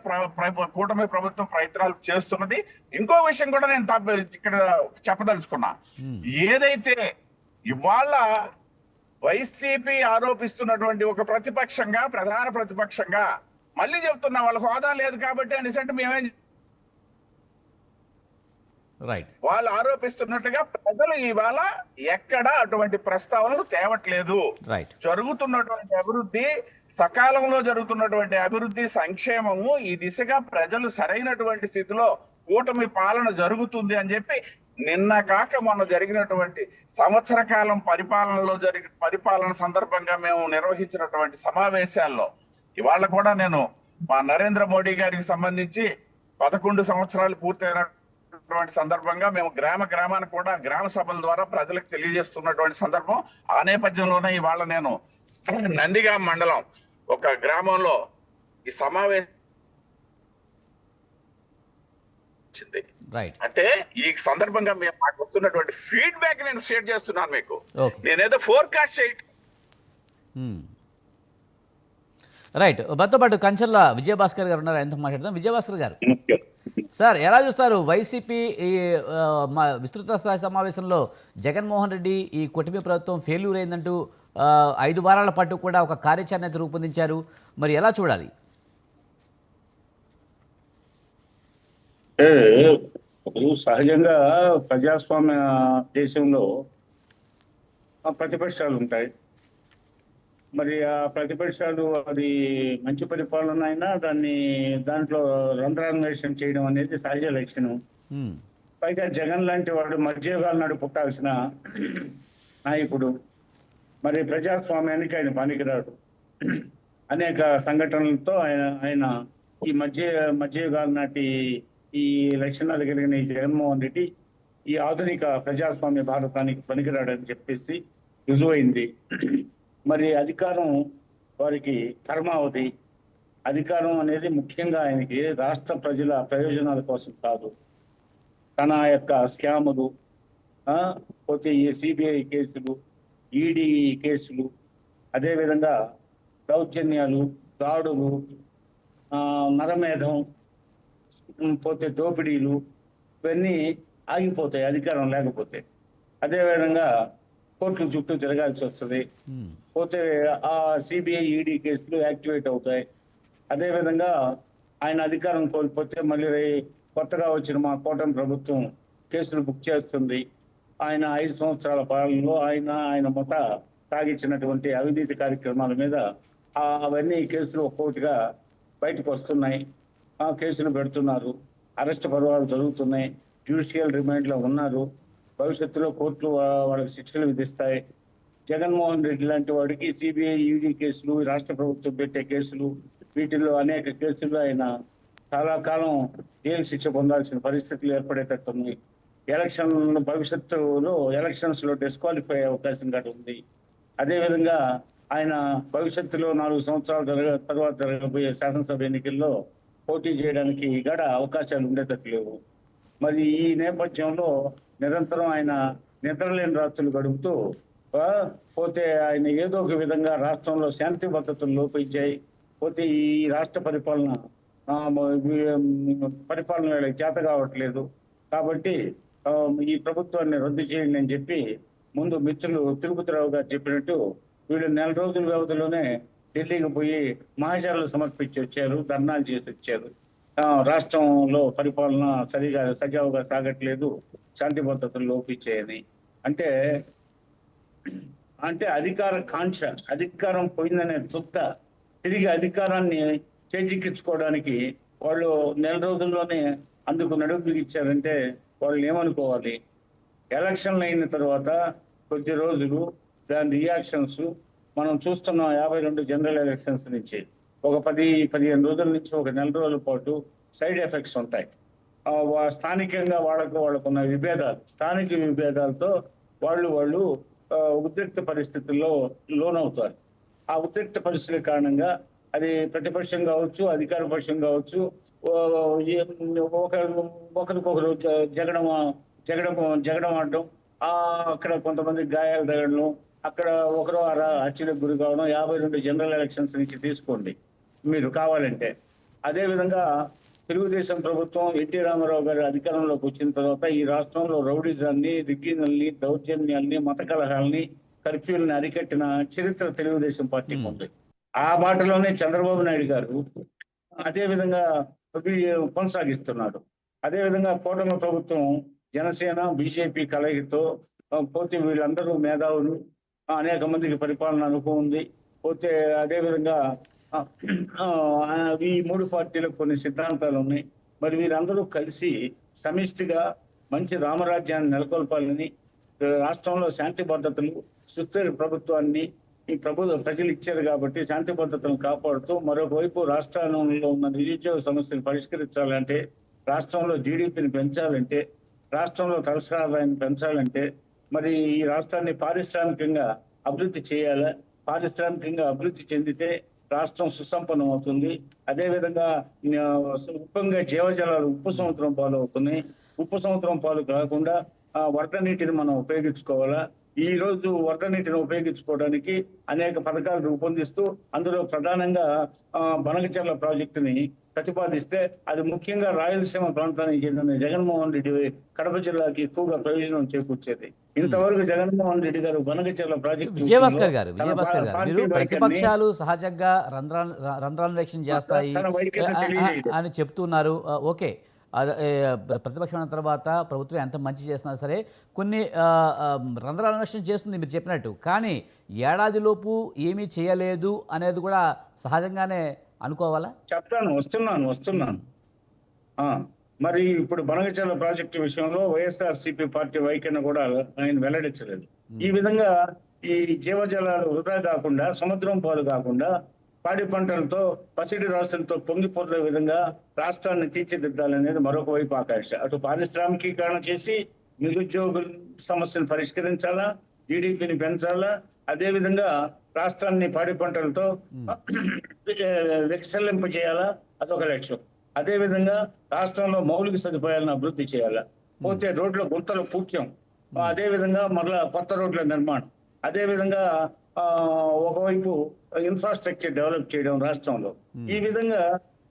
కూటమి ప్రభుత్వం ప్రయత్నాలు చేస్తున్నది. ఇంకో విషయం కూడా నేను ఇక్కడ చెప్పదలుచుకున్నా. ఏదైతే ఇవాళ వైసీపీ ఆరోపిస్తున్నటువంటి ఒక ప్రతిపక్షంగా, ప్రధాన ప్రతిపక్షంగా మళ్ళీ చెప్తున్నా, వాళ్ళ హోదా లేదు కాబట్టి అనేసి మేమేం వాళ్ళు ఆరోపిస్తున్నట్టుగా ప్రజలు ఇవాళ ఎక్కడ అటువంటి ప్రస్తావనలు తేవట్లేదు. జరుగుతున్నటువంటి అభివృద్ధి, సకాలంలో జరుగుతున్నటువంటి అభివృద్ధి, సంక్షేమము, ఈ దిశగా ప్రజలు సరైనటువంటి స్థితిలో కూటమి పాలన జరుగుతుంది అని చెప్పి నిన్న కాక మొన్న జరిగినటువంటి సంవత్సర కాలం పరిపాలన సందర్భంగా మేము నిర్వహించినటువంటి సమావేశాల్లో ఇవాళ కూడా నేను మా నరేంద్ర మోడీ గారికి సంబంధించి 11 సంవత్సరాలు పూర్తయినటువంటి సందర్భంగా మేము గ్రామానికి కూడా గ్రామ సభల ద్వారా ప్రజలకు తెలియజేస్తున్నటువంటి సందర్భం. ఆ నేపథ్యంలోనే ఇవాళ నేను నందిగామ మండలం ఒక గ్రామంలో ఈ సమావేశం వచ్చింది. రైట్. అంటే ఈ సందర్భంగా మేము మాకు వస్తున్నటువంటి ఫీడ్బ్యాక్ నేను షేర్ చేస్తున్నాను మీకు. ఓకే. నేనేదో ఫోర్కాస్ట్ చేయటం. రైట్. మనతో పాటు కంచర్ల విజయభాస్కర్ గారు ఉన్నారు, ఆయనతో మాట్లాడదాం. విజయభాస్కర్ గారు, సార్ ఎలా చూస్తారు వైసీపీ ఈ విస్తృత స్థాయి సమావేశంలో జగన్మోహన్ రెడ్డి ఈ కూటమి ప్రభుత్వం ఫెయిల్యూర్ అయిందంటూ 5 వారాల పాటు కూడా ఒక కార్యాచరణ రూపొందించారు, మరి ఎలా చూడాలి? ఇప్పుడు సహజంగా ప్రజాస్వామ్య దేశంలో ప్రతిపక్షాలు ఉంటాయి. మరి ఆ ప్రతిపక్షాలు అది మంచి పరిపాలన అయినా దాంట్లో రంధ్రాన్వేషణ చేయడం అనేది సహజ లక్షణం. పైగా జగన్ లాంటి వాడు మధ్యయుగాల నాడు పుట్టాల్సిన నాయకుడు. మరి ప్రజాస్వామ్యానికి ఆయన పనికిరాడు. అనేక సంఘటనలతో ఆయన ఈ మధ్యయుగాల నాటి ఈ లక్షణాలు కలిగిన ఈ జగన్మోహన్ రెడ్డి ఈ ఆధునిక ప్రజాస్వామ్య భారతానికి పనికిరాడని చెప్పేసి రుజువైంది. మరి అధికారం వారికి కర్మావధి. అధికారం అనేది ముఖ్యంగా ఆయనకి రాష్ట్ర ప్రజల ప్రయోజనాల కోసం కాదు. తన యొక్క స్కాములు, పోతే ఈ సిబిఐ కేసులు, ఈడీ కేసులు, అదేవిధంగా దౌర్జన్యాలు, దాడులు, నరమేధం, పోతే దోపిడీలు, ఇవన్నీ ఆగిపోతాయి అధికారం లేకపోతే. అదేవిధంగా కోర్టుల చుట్టూ తిరగాల్సి వస్తుంది. పోతే ఆ సిబిఐ ఈడీ కేసులు యాక్టివేట్ అవుతాయి. అదేవిధంగా ఆయన అధికారం కోల్పోతే మళ్ళీ కొత్తగా వచ్చిన మా కూటమి ప్రభుత్వం కేసులు బుక్ చేస్తుంది. ఆయన 5 సంవత్సరాల పాలనలో ఆయన మొత్త సాగించినటువంటి అవినీతి కార్యక్రమాల మీద అవన్నీ కేసులు ఒక్కొక్కటిగా బయటకు వస్తున్నాయి. కేసులు పెడుతున్నారు, అరెస్ట్ పర్వాలు జరుగుతున్నాయి, జ్యుడిషియల్ రిమాండ్ లో ఉన్నారు. భవిష్యత్తులో కోర్టులు వాళ్ళకి శిక్షలు విధిస్తాయి. జగన్మోహన్ రెడ్డి లాంటి వాడికి సిబిఐ ఈడీ కేసులు, రాష్ట్ర ప్రభుత్వం పెట్టే కేసులు, వీటిల్లో అనేక కేసులు ఆయన చాలా కాలం జైలు శిక్ష పొందాల్సిన పరిస్థితులు ఏర్పడేటట్టుంది. భవిష్యత్తులో ఎలక్షన్స్ లో డిస్క్వాలిఫై అయ్యే అవకాశం కూడా ఉంది. అదేవిధంగా ఆయన భవిష్యత్తులో 4 సంవత్సరాల తర్వాత జరగబోయే శాసనసభ ఎన్నికల్లో పోటీ చేయడానికి కూడా అవకాశాలు ఉండేటట్టు లేవు. మరి ఈ నేపథ్యంలో నిరంతరం ఆయన నిద్రలేని రాత్రులు గడుపుతూ పోతే ఆయన ఏదో ఒక విధంగా రాష్ట్రంలో శాంతి భద్రతలు లోపించాయి. పోతే ఈ రాష్ట్ర పరిపాలన చేత కావట్లేదు. కాబట్టి ఈ ప్రభుత్వాన్ని రద్దు చేయండి అని చెప్పి ముందు మిత్రులు తిరుపతిరావు గారు చెప్పినట్టు వీళ్ళు 4 రోజుల వ్యవధిలోనే ఢిల్లీకి పోయి మహాశాలను సమర్పించి వచ్చారు, ధర్నాలు చేసి వచ్చారు. రాష్ట్రంలో పరిపాలన సజావుగా సాగట్లేదు, శాంతి భద్రతలు లోపించాయని. అంటే అధికార కాంక్ష, అధికారం పోయిందనే దుగ్ధ తిరిగి అధికారాన్ని చేజిక్కించుకోవడానికి వాళ్ళు 4 రోజుల్లోనే అందుకు నడుపులు ఇచ్చారంటే వాళ్ళు ఏమనుకోవాలి? ఎలక్షన్లు అయిన తర్వాత కొద్ది రోజులు దాని రియాక్షన్స్ మనం చూస్తున్నాం. 52 జనరల్ ఎలక్షన్స్ నుంచి ఒక 10-15 రోజుల నుంచి ఒక 4 రోజుల పాటు సైడ్ ఎఫెక్ట్స్ ఉంటాయి. స్థానికంగా వాళ్ళకున్న విభేదాలు, స్థానిక విభేదాలతో వాళ్ళు ఉద్రిక్త పరిస్థితుల్లో లోనవుతారు. ఆ ఉద్రిక్త పరిస్థితుల కారణంగా అది ప్రతిపక్షం కావచ్చు, అధికార పక్షం కావచ్చు, ఒకరికొకరు జగడం ఆడడం, అక్కడ కొంతమంది గాయాలు తగడడం, అక్కడ ఒకరో హత్యలకు గురి కావడం. 52 జనరల్ ఎలక్షన్స్ నుంచి తీసుకోండి మీరు కావాలంటే. అదేవిధంగా తెలుగుదేశం ప్రభుత్వం ఎన్టీ రామారావు గారి అధికారంలోకి వచ్చిన తర్వాత ఈ రాష్ట్రంలో రౌడిజాన్ని, రిగ్గింగ్ల్ని, దౌర్జన్యాల్ని, మత కలహాలని, కర్ఫ్యూల్ని అరికట్టిన చరిత్ర తెలుగుదేశం పార్టీకి ఉంది. ఆ బాటలోనే చంద్రబాబు నాయుడు గారు అదేవిధంగా కొనసాగిస్తున్నాడు. అదేవిధంగా కూటమి ప్రభుత్వం జనసేన, బీజేపీ కలయికతో పోతే వీళ్ళందరూ మేధావులు, అనేక మందికి పరిపాలన అనుభవం ఉంది. పోతే అదేవిధంగా ఈ 3 పార్టీలకు కొన్ని సిద్ధాంతాలు ఉన్నాయి. మరి వీరందరూ కలిసి సమిష్టిగా మంచి రామరాజ్యాన్ని నెలకొల్పాలని, రాష్ట్రంలో శాంతి భద్రతలు, సుస్థిర ప్రభుత్వాన్ని ఈ ప్రజలు ఇచ్చారు కాబట్టి శాంతి భద్రతలను కాపాడుతూ, మరొకవైపు రాష్ట్రంలో ఉన్న నిరుద్యోగ సమస్యను పరిష్కరించాలంటే, రాష్ట్రంలో జీడిపిని పెంచాలంటే, రాష్ట్రంలో తలసరి ఆదాయాన్ని పెంచాలంటే, మరి ఈ రాష్ట్రాన్ని పారిశ్రామికంగా అభివృద్ధి చేయాలా. పారిశ్రామికంగా అభివృద్ధి చెందితే రాష్ట్రం సుసంపన్నం అవుతుంది. అదేవిధంగా ఉప్పంగా జీవజలాలు ఉప్పు సముద్రం పాలు అవుతున్నాయి. ఉప్పు సముద్రం పాలు కాకుండా వరద నీటిని మనం ఉపయోగించుకోవాలా. ఈ రోజు వరద నీటిని ఉపయోగించుకోవడానికి అనేక పథకాలు రూపొందిస్తూ అందులో ప్రధానంగా బనకచెర్ల ప్రాజెక్టుని ప్రతిపాదిస్తే, అది ముఖ్యంగా రాయలసీమ ప్రాంతానికి చెందిన జగన్మోహన్ రెడ్డి కడప జిల్లాకి ఎక్కువగా ప్రయోజనం చేకూర్చేది. ఇంతవరకు జగన్మోహన్ రెడ్డి గారు బనకచెర్ల ప్రాజెక్టు విజయభాస్కర్ గారు మీరు ప్రతిపక్షాలు సహజంగా రంధ్రాన్వేషణ చేస్తాయి అని చెప్తున్నారు. ఓకే, ప్రతిపక్షం అయిన తర్వాత ప్రభుత్వం ఎంత మంచి చేసినా సరే కొన్ని రంధ్రాన్వేషణ చేస్తుంది మీరు చెప్పినట్టు. కానీ ఏడాదిలోపు ఏమీ చేయలేదు అనేది కూడా సహజంగానే అనుకోవాలా? చెప్తాను, వస్తున్నాను. మరి ఇప్పుడు బనకచెర్ల ప్రాజెక్టు విషయంలో వైఎస్ఆర్సీపీ పార్టీ వైఖరిని కూడా ఆయన వెల్లడించలేదు. ఈ విధంగా ఈ జీవజలాలు వృధా కాకుండా, సముద్రం పాలు కాకుండా, పాడి పంటలతో పసిడి రాష్ట్రంతో పొంగిపోతున్న విధంగా రాష్ట్రాన్ని తీర్చిదిద్దాలనేది మరొక వైపు ఆకాంక్ష. అటు పారిశ్రామికీకరణ చేసి నిరుద్యోగుల సమస్యను పరిష్కరించాలా, జీడిపిని పెంచాలా, అదేవిధంగా రాష్ట్రాన్ని పాడి పంటలతో వికసిల్లింపజేయాలా, అదొక లక్ష్యం. అదేవిధంగా రాష్ట్రంలో మౌలిక సదుపాయాలను అభివృద్ధి చేయాలా. పోతే రోడ్ల గుంతలు పూడ్చం, అదేవిధంగా మరలా కొత్త రోడ్ల నిర్మాణం, అదేవిధంగా ఒకవైపు ఇన్ఫ్రాస్ట్రక్చర్ డెవలప్ చేయడం రాష్ట్రంలో. ఈ విధంగా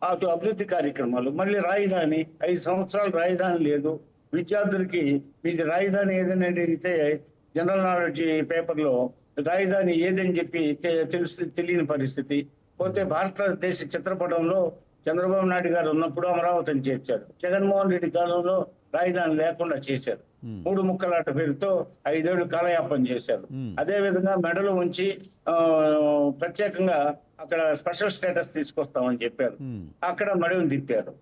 అటు అభివృద్ధి కార్యక్రమాలు. మళ్ళీ రాజధాని 5 సంవత్సరాలు రాజధాని లేదు. విద్యార్థులకి మీది రాజధాని ఏదని అడిగితే జనరల్ నాలెడ్జ్ పేపర్లో రాజధాని ఏదని చెప్పి తెలియని పరిస్థితి. పోతే భారతదేశ చిత్రపటంలో చంద్రబాబు నాయుడు గారు ఉన్నప్పుడు అమరావతిని చేర్చారు. జగన్మోహన్ రెడ్డి కాలంలో రాజధాని లేకుండా చేశారు. 3 ముక్కలాట పేరుతో 5 ఏళ్లు కాలయాపన చేశారు. అదే విధంగా మెడలు ఉంచి ప్రత్యేకంగా అక్కడ స్పెషల్ స్టేటస్ తీసుకొస్తామని చెప్పారు. అక్కడ మడిని తిప్పారు.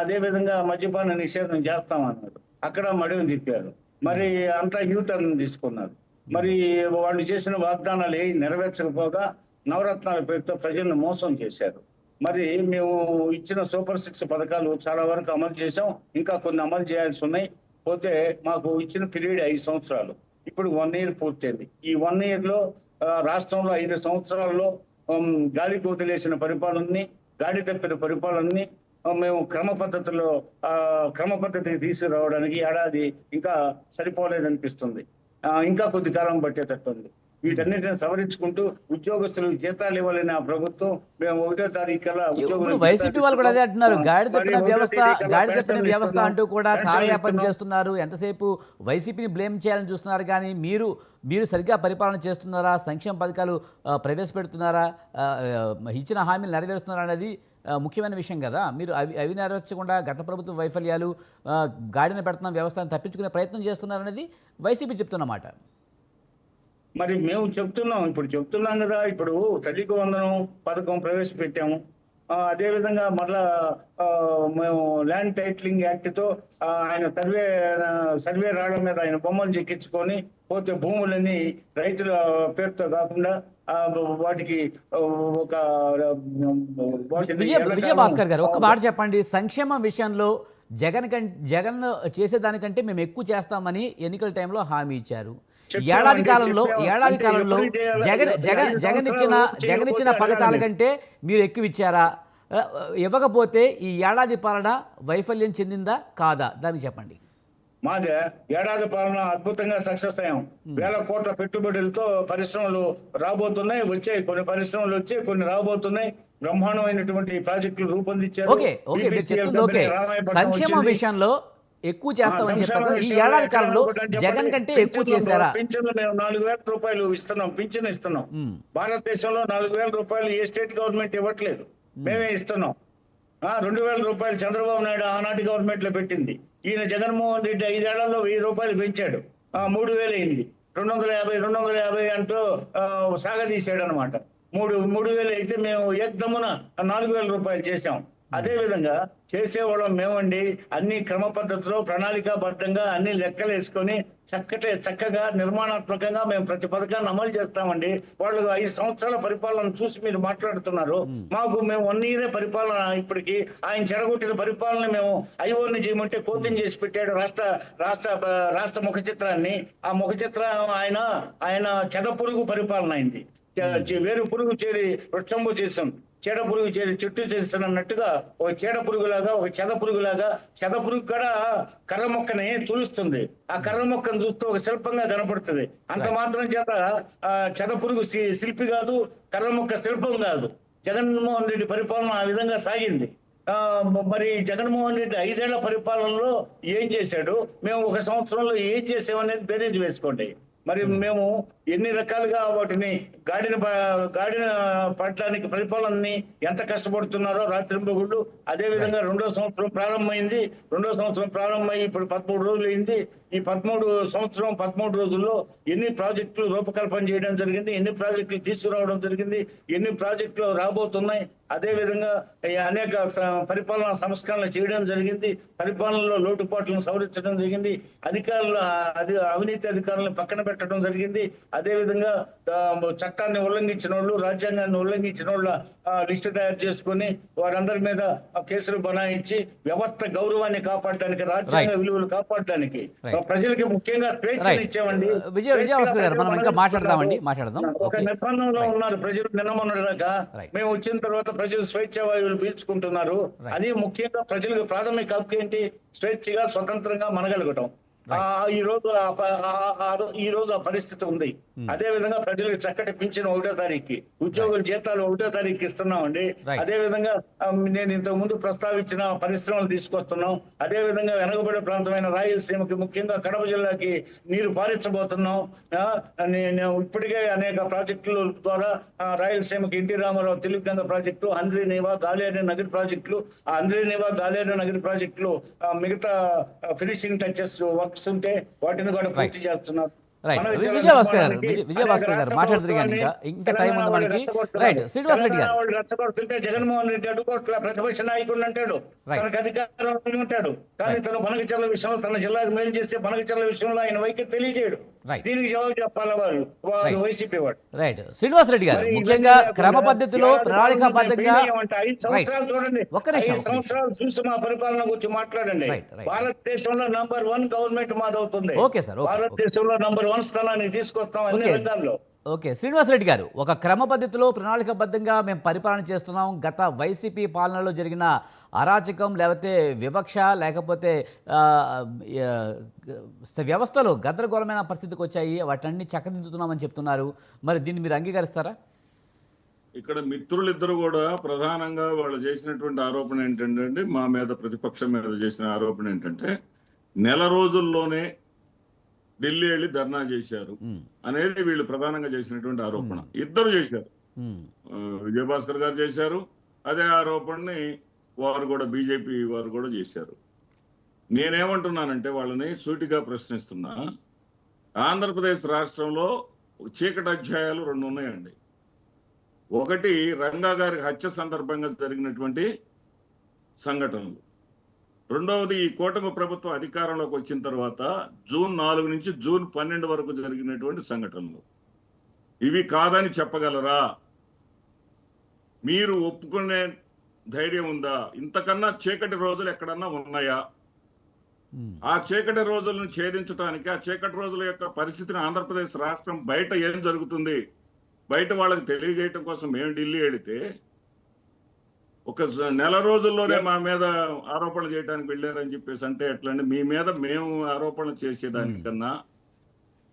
అదే విధంగా మద్యపాన నిషేధం చేస్తామన్నారు. అక్కడ మడిని తిప్పారు. మరి అంతా యూటర్న్ తీసుకున్నారు. మరి వాళ్ళు చేసిన వాగ్దానాలు ఏవి నెరవేర్చకపోగా నవరత్నాల పేరుతో ప్రజలను మోసం చేశారు. మరి మేము ఇచ్చిన సూపర్ 6 పథకాలు చాలా వరకు అమలు చేసాం. ఇంకా కొన్ని అమలు చేయాల్సి ఉన్నాయి. పోతే మాకు ఇచ్చిన పీరియడ్ 5 సంవత్సరాలు. ఇప్పుడు 1 ఇయర్ పూర్తయింది. ఈ 1 ఇయర్ లో రాష్ట్రంలో 5 సంవత్సరాల్లో గాలికి వదిలేసిన పరిపాలనని, గాడి తప్పిన పరిపాలనని మేము క్రమ పద్ధతికి తీసుకురావడానికి ఏడాది ఇంకా సరిపోలేదనిపిస్తుంది. ఇంకా కొద్ది కాలం పట్టేటట్టుంది. వీటన్నిటిని సవరించుకుంటూ ఉద్యోగస్తులకు జీతాలు ఇవ్వాలని ఆ ప్రభుత్వం మేము 1వ తారీఖు కల్లా వైసీపీ వాళ్ళు కూడా అదే అంటున్నారు. గాడి తప్పిన వ్యవస్థ అంటూ కూడా కాలయాపన చేస్తున్నారు. ఎంతసేపు వైసీపీని బ్లేమ్ చేయాలని చూస్తున్నారు. కానీ మీరు సరిగ్గా పరిపాలన చేస్తున్నారా, సంక్షేమ పథకాలు ప్రవేశపెడుతున్నారా, ఇచ్చిన హామీలు నెరవేరుస్తున్నారా అనేది ముఖ్యమైన విషయం కదా. మీరు అవి నెరవేర్చకుండా గత ప్రభుత్వ వైఫల్యాలు, గాడిన పెడుతున్న వ్యవస్థను తప్పించుకునే ప్రయత్నం చేస్తున్నారనేది వైసీపీ చెప్తున్నమాట. మరి మేము చెప్తున్నాం కదా. ఇప్పుడు తల్లికి వందనం పథకం ప్రవేశపెట్టాము. అదేవిధంగా మరలా మేము ల్యాండ్ టైటిలింగ్ యాక్ట్తో ఆయన సర్వే రాళ్ల మీద ఆయన బొమ్మలు చెక్కించుకొని పోతే భూములన్నీ రైతుల పేరుతో కాకుండా వాటికి ఒక విజయభాస్కర్ గారు ఒక్క మాట చెప్పండి. సంక్షేమ విషయంలో జగన్ చేసేదానికంటే మేము ఎక్కువ చేస్తామని ఎన్నికల టైంలో హామీ ఇచ్చారు. ఏడాది కాలంలో జగన్ ఇచ్చిన పథకాల కంటే మీరు ఎక్కువ ఇచ్చారా? ఇవ్వకపోతే ఈ ఏడాది పాలన వైఫల్యం చెందిందా కాదా? దానికి చెప్పండి. మాదే ఏడాది పాలన అద్భుతంగా సక్సెస్ అయ్యాం. 1000 కోట్ల పెట్టుబడులతో పరిశ్రమలు రాబోతున్నాయి. కొన్ని పరిశ్రమలు వచ్చి కొన్ని రాబోతున్నాయి. బ్రహ్మాండమైనటువంటి ప్రాజెక్టులు రూపొందించారు. సంక్షేమ విషయంలో ఎక్కువ చేస్తామని చెప్పారు. ఈ ఏడాది కాలంలో జగన్ కంటే ఎక్కువ చేశారా? పింఛన్లు మేము 4000 రూపాయలు ఇస్తున్నాం. పింఛన్ ఇస్తున్నాం. భారతదేశంలో 4000 రూపాయలు ఏ స్టేట్ గవర్నమెంట్ ఇవ్వట్లేదు, మేమే ఇస్తున్నాం. 2000 రూపాయలు చంద్రబాబు నాయుడు ఆనాటి గవర్నమెంట్ లో పెట్టింది. ఈయన జగన్మోహన్ రెడ్డి 5 ఏళ్లలో 1000 రూపాయలు పెంచాడు. 3000 అయింది. 250 అంటూ సాగదీశాడు అనమాట. 3000 అయితే మేము ఏకదమ్మున 4000 రూపాయలు చేశాం. అదే విధంగా చేసేవాళ్ళం మేమండి. అన్ని క్రమ పద్ధతిలో ప్రణాళికాబద్ధంగా అన్ని లెక్కలు వేసుకొని చక్కగా నిర్మాణాత్మకంగా మేము ప్రతి పథకాన్ని అమలు చేస్తామండి. వాళ్ళు 5 సంవత్సరాల పరిపాలన చూసి మీరు మాట్లాడుతున్నారు. మేము 1 ఇయరే పరిపాలన. ఇప్పటికి ఆయన చెడగొట్టిన పరిపాలన మేము ఐఓని చేయమంటే కోతిని చేసి పెట్టాడు రాష్ట్ర ముఖ చిత్రాన్ని. ఆ ముఖ చిత్రం ఆయన చెద పరిపాలన అయింది. వేరు పురుగు చేరి వృక్షంబు చేసాం, చెడ పురుగు చేరి చెట్టు చేస్తున్నట్టుగా ఒక చీడ పురుగులాగా ఒక చెద పురుగు కూడా కర్ర మొక్కని తులుస్తుంది. ఆ కర్ర మొక్కను చూస్తూ ఒక శిల్పంగా కనపడుతుంది. అంత మాత్రం చేత చెద పురుగు శిల్పి కాదు, కర్ర మొక్క శిల్పం కాదు. జగన్మోహన్ రెడ్డి పరిపాలన ఆ విధంగా సాగింది. మరి జగన్మోహన్ రెడ్డి 5 ఏళ్ల పరిపాలనలో ఏం చేశాడు, మేము 1 సంవత్సరంలో ఏం చేసామనేది బేరీజ్ వేసుకోండి. మరి మేము ఎన్ని రకాలుగా వాటిని గాడిన పడటానికి పరిపాలనని ఎంత కష్టపడుతున్నారో రాత్రింబగుళ్ళు. అదే విధంగా 2వ సంవత్సరం ప్రారంభమైంది. 2వ సంవత్సరం ప్రారంభమై ఇప్పుడు 13 రోజులు అయింది. ఈ 13 రోజుల్లో ఎన్ని ప్రాజెక్టులు రూపకల్పన చేయడం జరిగింది, ఎన్ని ప్రాజెక్టులు తీసుకురావడం జరిగింది, ఎన్ని ప్రాజెక్టులు రాబోతున్నాయి. అదే విధంగా అనేక పరిపాలనా సంస్కరణలు చేయడం జరిగింది. పరిపాలనలో లోటుపాట్లను సవరించడం జరిగింది. అవినీతి అధికారులను పక్కన పెట్టడం జరిగింది. అదే విధంగా చట్టాన్ని ఉల్లంఘించిన వాళ్ళు, రాజ్యాంగాన్ని ఉల్లంఘించిన వాళ్ళ లిస్టు తయారు చేసుకుని వారందరి మీద కేసులు బనాయించి వ్యవస్థ గౌరవాన్ని కాపాడడానికి, రాజ్యాంగ విలువలు కాపాడడానికి ప్రజలకి ముఖ్యంగా స్వేచ్ఛను ఇచ్చామండి. ఒక నిర్బంధంలో ఉన్నారు ప్రజలు. నిన్న మొన్నటిదాకా మేము వచ్చిన తర్వాత ప్రజలు స్వేచ్ఛ వాయువులు పీల్చుకుంటున్నారు. అది ముఖ్యంగా ప్రజలకు ప్రాథమిక హక్కు ఏంటి? స్వేచ్ఛగా స్వతంత్రంగా మనగలగటం. ఈ రోజు ఆ పరిస్థితి ఉంది. అదే విధంగా ప్రజలకు చక్కటి పింఛన్ 1వ తారీఖుకి, ఉద్యోగుల జీతాలు 1వ తారీఖుకి ఇస్తున్నామండి. అదే విధంగా నేను ఇంతకు ముందు ప్రస్తావించిన పరిశ్రమలు తీసుకొస్తున్నాం. అదే విధంగా వెనుకబడే ప్రాంతమైన రాయలసీమకి, ముఖ్యంగా కడప జిల్లాకి నీరు పారించబోతున్నాం. ఇప్పటికే అనేక ప్రాజెక్టుల ద్వారా రాయలసీమకి ఎన్టీ రామారావు తెలుగుగంగ ప్రాజెక్టు, హంద్రీనీవా, గాలేరు నగర్ ప్రాజెక్టులు, ఆ హంద్రీనీవా, గాలేరు నగర్ ప్రాజెక్టులు మిగతా ఫినిషింగ్ టచెస్ వర్క్స్ ఉంటే వాటిని కూడా పూర్తి చేస్తున్నారు. విజయభాస్కర్ గారు మాట్లాడుతున్నారు కానీ ఇంకా టైం ఉంది మనకి. రైట్, శ్రీనివాస్ రెడ్డి గారు. రెచ్చగొడుతుంటే జగన్మోహన్ రెడ్డి అడ్డుకోట్ల ప్రతిపక్ష నాయకుడు అంటాడు, తనకు అధికారం ఉంటాడు. కానీ తన బనకచర్ల విషయంలో, తన జిల్లాకు మేలు చేసే బనకచర్ల విషయంలో ఆయన వైఖరి తెలియజేయడు. దీనికి జవాబు చెప్పాలి వారు వైసీపీ వాడు. రైట్, శ్రీనివాస్ రెడ్డి గారు. ముఖ్యంగా క్రమ పద్ధతిలో ప్రణాళికాబద్ధంగా 5 సంవత్సరాలు చూడండి, 5 సంవత్సరాలు చూసి మా పరిపాలన గురించి మాట్లాడండి. భారతదేశంలో నంబర్ 1 గవర్నమెంట్ మాదవుతుంది. భారతదేశంలో నంబర్ 1 స్థానానికి తీసుకొస్తాం అన్ని రంగాల్లో. ఓకే, శ్రీనివాస్ రెడ్డి గారు, ఒక క్రమ పద్ధతిలో ప్రణాళికాబద్ధంగా మేము పరిపాలన చేస్తున్నాం. గత వైసీపీ పాలనలో జరిగిన అరాచకం, లేకపోతే వివక్ష, లేకపోతే వ్యవస్థలో గందరగోళమైన పరిస్థితికి వచ్చాయి, వాటన్ని చక్కదిద్దుతున్నామని చెప్తున్నారు. మరి దీన్ని మీరు అంగీకరిస్తారా? ఇక్కడ మిత్రులిద్దరు కూడా ప్రధానంగా వాళ్ళు చేసినటువంటి ఆరోపణ ఏంటంటే, మా మీద ప్రతిపక్షం మీద చేసిన ఆరోపణ ఏంటంటే, నెల రోజుల్లోనే ఢిల్లీ వెళ్ళి ధర్నా చేశారు అనేది వీళ్ళు ప్రధానంగా చేసినటువంటి ఆరోపణ. ఇద్దరు చేశారు, విజయభాస్కర్ గారు చేశారు. అదే ఆరోపణని వారు కూడా, బీజేపీ వారు కూడా చేశారు. నేనేమంటున్నానంటే వాళ్ళని సూటిగా ప్రశ్నిస్తున్నా. ఆంధ్రప్రదేశ్ రాష్ట్రంలో చీకటి అధ్యాయాలు 2 ఉన్నాయండి. ఒకటి, రంగా గారి హత్య సందర్భంగా జరిగినటువంటి సంఘటనలు. రెండవది, ఈ కూటమి ప్రభుత్వం అధికారంలోకి వచ్చిన తర్వాత జూన్ 4 నుంచి జూన్ 12 వరకు జరిగినటువంటి సంఘటనలు. ఇవి కాదని చెప్పగలరా? మీరు ఒప్పుకునే ధైర్యం ఉందా? ఇంతకన్నా చీకటి రోజులు ఎక్కడన్నా ఉన్నాయా? ఆ చీకటి రోజులను ఛేదించడానికి, ఆ చీకటి రోజుల యొక్క పరిస్థితిని ఆంధ్రప్రదేశ్ రాష్ట్రం బయట ఏం జరుగుతుంది, బయట వాళ్ళకి తెలియజేయటం కోసం మేము ఢిల్లీ వెళితే 1 నెల రోజుల్లోనే మా మీద ఆరోపణలు చేయడానికి వెళ్ళారని చెప్పేసి అంటే ఎట్లండి? మీ మీద మేము ఆరోపణలు చేసేదానికన్నా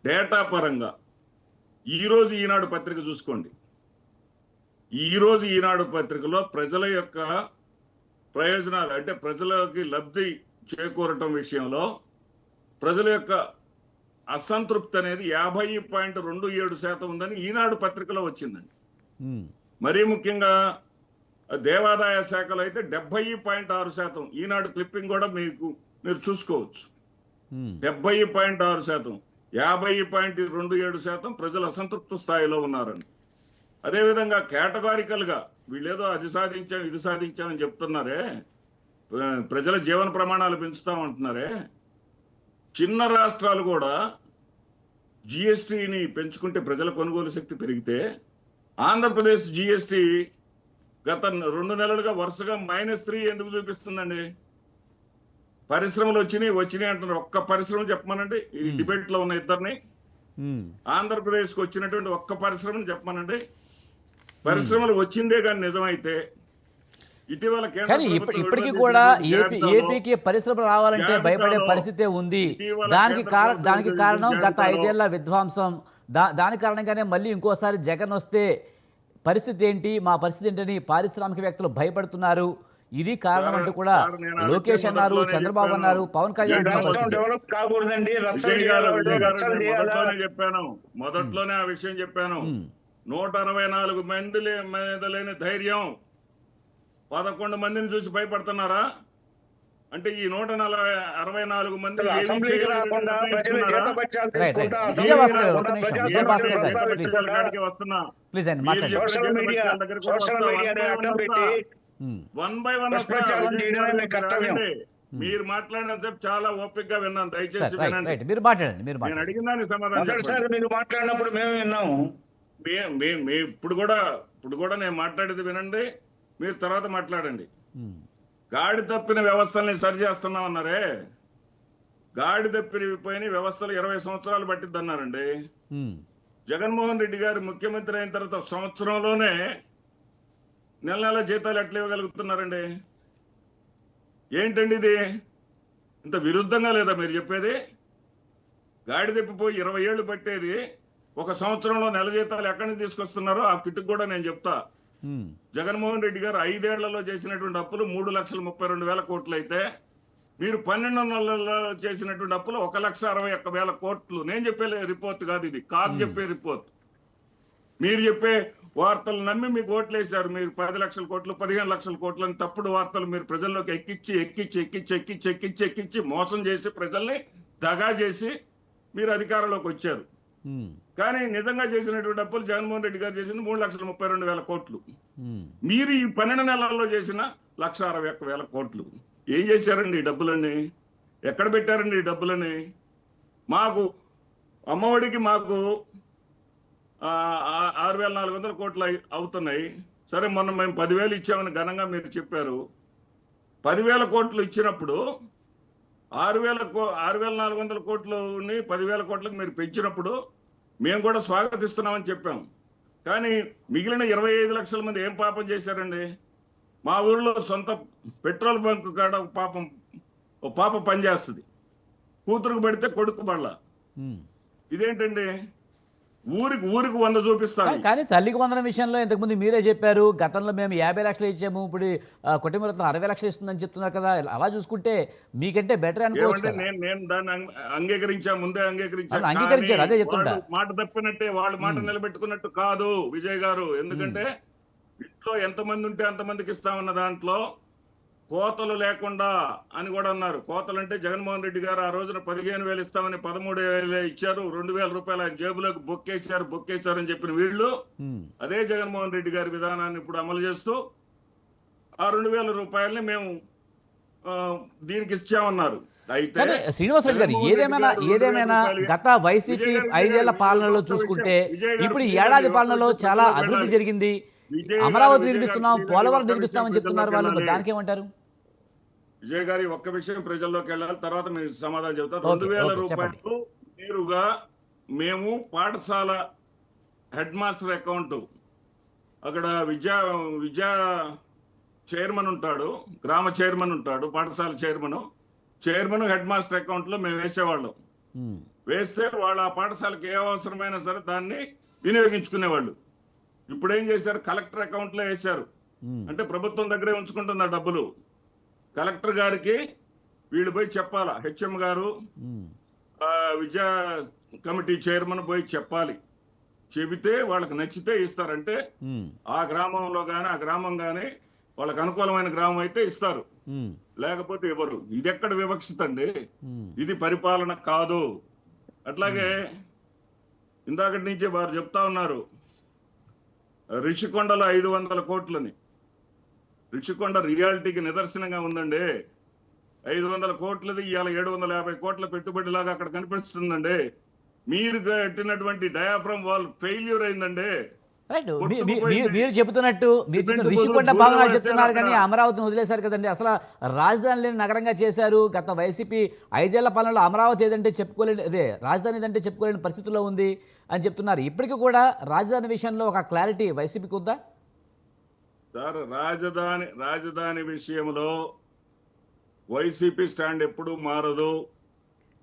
డేటా పరంగా ఈరోజు ఈనాడు పత్రిక చూసుకోండి. ఈరోజు ఈనాడు పత్రికలో ప్రజల యొక్క ప్రయోజనాలు, అంటే ప్రజలకి లబ్ధి చేకూరటం విషయంలో ప్రజల యొక్క అసంతృప్తి అనేది 50.27% ఉందని ఈనాడు పత్రికలో వచ్చిందండి. మరీ ముఖ్యంగా దేవాదాయ శాఖలో అయితే 70.6%. ఈనాడు క్లిప్పింగ్ కూడా మీరు చూసుకోవచ్చు. 70.6%, 50.27% ప్రజలు అసంతృప్త స్థాయిలో ఉన్నారని. అదేవిధంగా కేటగారికల్ గా వీళ్ళేదో అది సాధించాం ఇది సాధించామని చెప్తున్నారే, ప్రజల జీవన ప్రమాణాలు పెంచుతామంటున్నారే. చిన్న రాష్ట్రాలు కూడా జిఎస్టీని పెంచుకుంటే ప్రజల కొనుగోలు శక్తి పెరిగితే, ఆంధ్రప్రదేశ్ జిఎస్టీ గత 2 నెలలుగా వరుసగా -3 ఎందుకు చూపిస్తుందండి? పరిశ్రమలు వచ్చినాయి అంటున్నారు. ఒక్క పరిశ్రమ చెప్పమనండి, ఈ డిబేట్ లో ఉన్న ఇద్దరిని. ఆంధ్రప్రదేశ్ కు వచ్చినటువంటి ఒక్క పరిశ్రమను చెప్పమనండి. పరిశ్రమలు వచ్చిందే కానీ నిజమైతే ఇటీవల కానీ ఇప్పటికీ కూడా ఏపీకి పరిశ్రమలు రావాలంటే భయపడే పరిస్థితే ఉంది. దానికి కారణం గత 5 ఏళ్ల విధ్వంసం. దాని కారణంగానే మళ్ళీ ఇంకోసారి జగన్ వస్తే పరిస్థితి ఏంటి, మా పరిస్థితి ఏంటని పారిశ్రామికవేత్తలు భయపడుతున్నారు. ఇది కారణం అంటూ కూడా లోకేష్ అన్నారు, చంద్రబాబు అన్నారు, పవన్ కళ్యాణ్ మొదట్లోనే ఆ విషయం చెప్పాను. 164 మంది మీద లేని ధైర్యం 11 మందిని చూసి భయపడుతున్నారా? అంటే ఈ 164 మంది మీరు మాట్లాడిన సేపు చాలా ఓపిక గా విన్నాను. దయచేసి మీరు మాట్లాడండి. నేను అడిగిన దానికి సమాధానం మీరు మాట్లాడినప్పుడు మేము విన్నాము. ఇప్పుడు కూడా నేను మాట్లాడేది వినండి, మీరు తర్వాత మాట్లాడండి. గాడి తప్పిన వ్యవస్థల్ని సరి చేస్తున్నామన్నారే, గాడి తప్పిపోయిన వ్యవస్థలు 20 సంవత్సరాలు పట్టిద్ది అన్నారండి. జగన్మోహన్ రెడ్డి గారు ముఖ్యమంత్రి అయిన తర్వాత సంవత్సరంలోనే నెల నెల జీతాలు ఎట్లా ఇవ్వగలుగుతున్నారండి? ఏంటండి ఇది? ఇంత విరుద్ధంగా లేదా మీరు చెప్పేది? గాడి తప్పిపోయి 20 ఏళ్ళు పట్టేది ఒక సంవత్సరంలో నెల జీతాలు ఎక్కడి నుంచి తీసుకొస్తున్నారో ఆ కిట్టుకు కూడా నేను చెప్తా. జగన్మోహన్ రెడ్డి గారు 5 ఏళ్లలో చేసినటువంటి అప్పులు 3,32,000 కోట్లు అయితే, మీరు 12 నెలల్లో చేసినటువంటి అప్పులు 1,61,000 కోట్లు. నేను చెప్పే రిపోర్ట్ కాదు ఇది, కాదు చెప్పే రిపోర్ట్. మీరు చెప్పే వార్తలు నమ్మి మీకు ఓట్లు వేశారు. మీరు 10 లక్షల కోట్లు 15 లక్షల కోట్లు అని తప్పుడు వార్తలు మీరు ప్రజల్లోకి ఎక్కించి మోసం చేసి ప్రజల్ని దగా చేసి మీరు అధికారంలోకి వచ్చారు. కానీ నిజంగా చేసినటువంటి అప్పులు జగన్మోహన్ రెడ్డి గారు చేసింది 3,32,000 కోట్లు. మీరు ఈ 12 నెలల్లో చేసిన 1,61,000 కోట్లు. ఏం చేశారండి ఈ డబ్బులన్నీ? ఎక్కడ పెట్టారండి ఈ డబ్బులని? మాకు అమ్మఒడికి మాకు 6,400 కోట్లు అవుతున్నాయి. సరే, మొన్న మేము 10,000 ఇచ్చామని ఘనంగా మీరు చెప్పారు. 10,000 కోట్లు ఇచ్చినప్పుడు 6,400 కోట్లని 10,000 కోట్లకు మీరు పెంచినప్పుడు మేము కూడా స్వాగతిస్తున్నామని చెప్పాం. కానీ మిగిలిన 25 లక్షల మంది ఏం పాపం చేశారండి? మా ఊర్లో సొంత పెట్రోల్ బంక్ కాడ పాప పనిచేస్తుంది, కూతురుకు పడితే కొడుకు బళ్ళ. ఇదేంటండి? ఊరికి 100 చూపిస్తాను. కానీ తల్లికి వందనం విషయంలో ఇంతకుముందు మీరే చెప్పారు, గతంలో మేము 50 లక్షలు ఇచ్చాము, ఇప్పుడు కుటుంబ రత్నం 60 లక్షలు ఇస్తుందని చెప్తున్నారు కదా. అలా చూసుకుంటే మీకంటే బెటర్ అనుకోవచ్చు. నేను దాన్ని ముందే అంగీకరించారు, అదే చెప్తుంటా. మాట తప్పినట్టే, వాళ్ళు మాట నిలబెట్టుకున్నట్టు కాదు విజయ్ గారు. ఎందుకంటే ఇంట్లో ఎంతమంది ఉంటే అంతమందికి ఇస్తామన్న దాంట్లో కోతలు లేకుండా అని కూడా అన్నారు. కోతలు అంటే జగన్మోహన్ రెడ్డి గారు ఆ రోజున 15,000 ఇస్తామని 13,000 ఇచ్చారు. 2,000 రూపాయలు ఆయన జేబులోకి బొక్కేశారు అని చెప్పిన వీళ్ళు అదే జగన్మోహన్ రెడ్డి గారి విధానాన్ని ఇప్పుడు అమలు చేస్తూ ఆ 2,000 రూపాయలని మేము దీనికి ఇచ్చామన్నారు. అయితే శ్రీనివాసరెడ్డి గారు ఏదేమైనా గత వైసీపీ 5 ఏళ్ల పాలనలో చూసుకుంటే ఇప్పుడు ఈ ఏడాది పాలనలో చాలా అభివృద్ధి జరిగింది. అమరావతి నిర్మిస్తున్నాం, పోలవరం నిర్మిస్తామని చెప్తున్నారు వాళ్ళు. దానికి ఏమంటారు? విజయ్ గారి ఒక్క విషయం ప్రజల్లోకి వెళ్ళాలి, తర్వాత మీరు సమాధానం చెబుతారు. 2,000 రూపాయలు నేరుగా మేము పాఠశాల హెడ్ మాస్టర్ అకౌంట్, అక్కడ విద్యా చైర్మన్ ఉంటాడు, గ్రామ చైర్మన్ ఉంటాడు, పాఠశాల చైర్మన్ హెడ్ మాస్టర్ అకౌంట్ లో మేము వేసేవాళ్ళం. వేస్తే వాళ్ళు ఆ పాఠశాలకు ఏ అవసరమైనా సరే దాన్ని వినియోగించుకునేవాళ్ళు. ఇప్పుడు ఏం చేశారు? కలెక్టర్ అకౌంట్ లో వేశారు. అంటే ప్రభుత్వం దగ్గరే ఉంచుకుంటుంది ఆ డబ్బులు. కలెక్టర్ గారికి వీళ్ళు పోయి చెప్పాలా, హెచ్ఎం గారు విద్యా కమిటీ చైర్మన్ పోయి చెప్పాలి. చెబితే వాళ్ళకి నచ్చితే ఇస్తారంటే ఆ గ్రామంలో గాని, ఆ గ్రామం గాని వాళ్ళకి అనుకూలమైన గ్రామం అయితే ఇస్తారు, లేకపోతే ఇవ్వరు. ఇది ఎక్కడ వివక్షిత అండి? ఇది పరిపాలన కాదు. అట్లాగే ఇందాకటి నుంచి వారు చెప్తా ఉన్నారు, రిషికొండలో 500 కోట్లని. రిషికొండ రియాలిటీకి నిదర్శనంగా ఉందండి. 500 కోట్లది ఇవాళ 750 కోట్ల పెట్టుబడిలాగా అక్కడ కనిపిస్తుందండి. మీరు కట్టినటువంటి డయాఫ్రమ్ వాల్ ఫెయిల్యూర్ అయిందండి. రైట్. మీరు చెబుతున్నట్టు రిషికొండ భావనాలు చెప్తున్నారు కానీ అమరావతిని వదిలేశారు కదండి. అసలు రాజధాని లేని నగరంగా చేశారు. గత వైసీపీ 5 ఏళ్ల పాలనలో అమరావతి ఏదంటే చెప్పుకోలేని, అదే రాజధాని ఏదంటే చెప్పుకోలేని పరిస్థితుల్లో ఉంది అని చెప్తున్నారు. ఇప్పటికీ కూడా రాజధాని విషయంలో ఒక క్లారిటీ వైసీపీకి ఉందా సార్? రాజధాని విషయంలో వైసీపీ స్టాండ్ ఎప్పుడూ మారదు.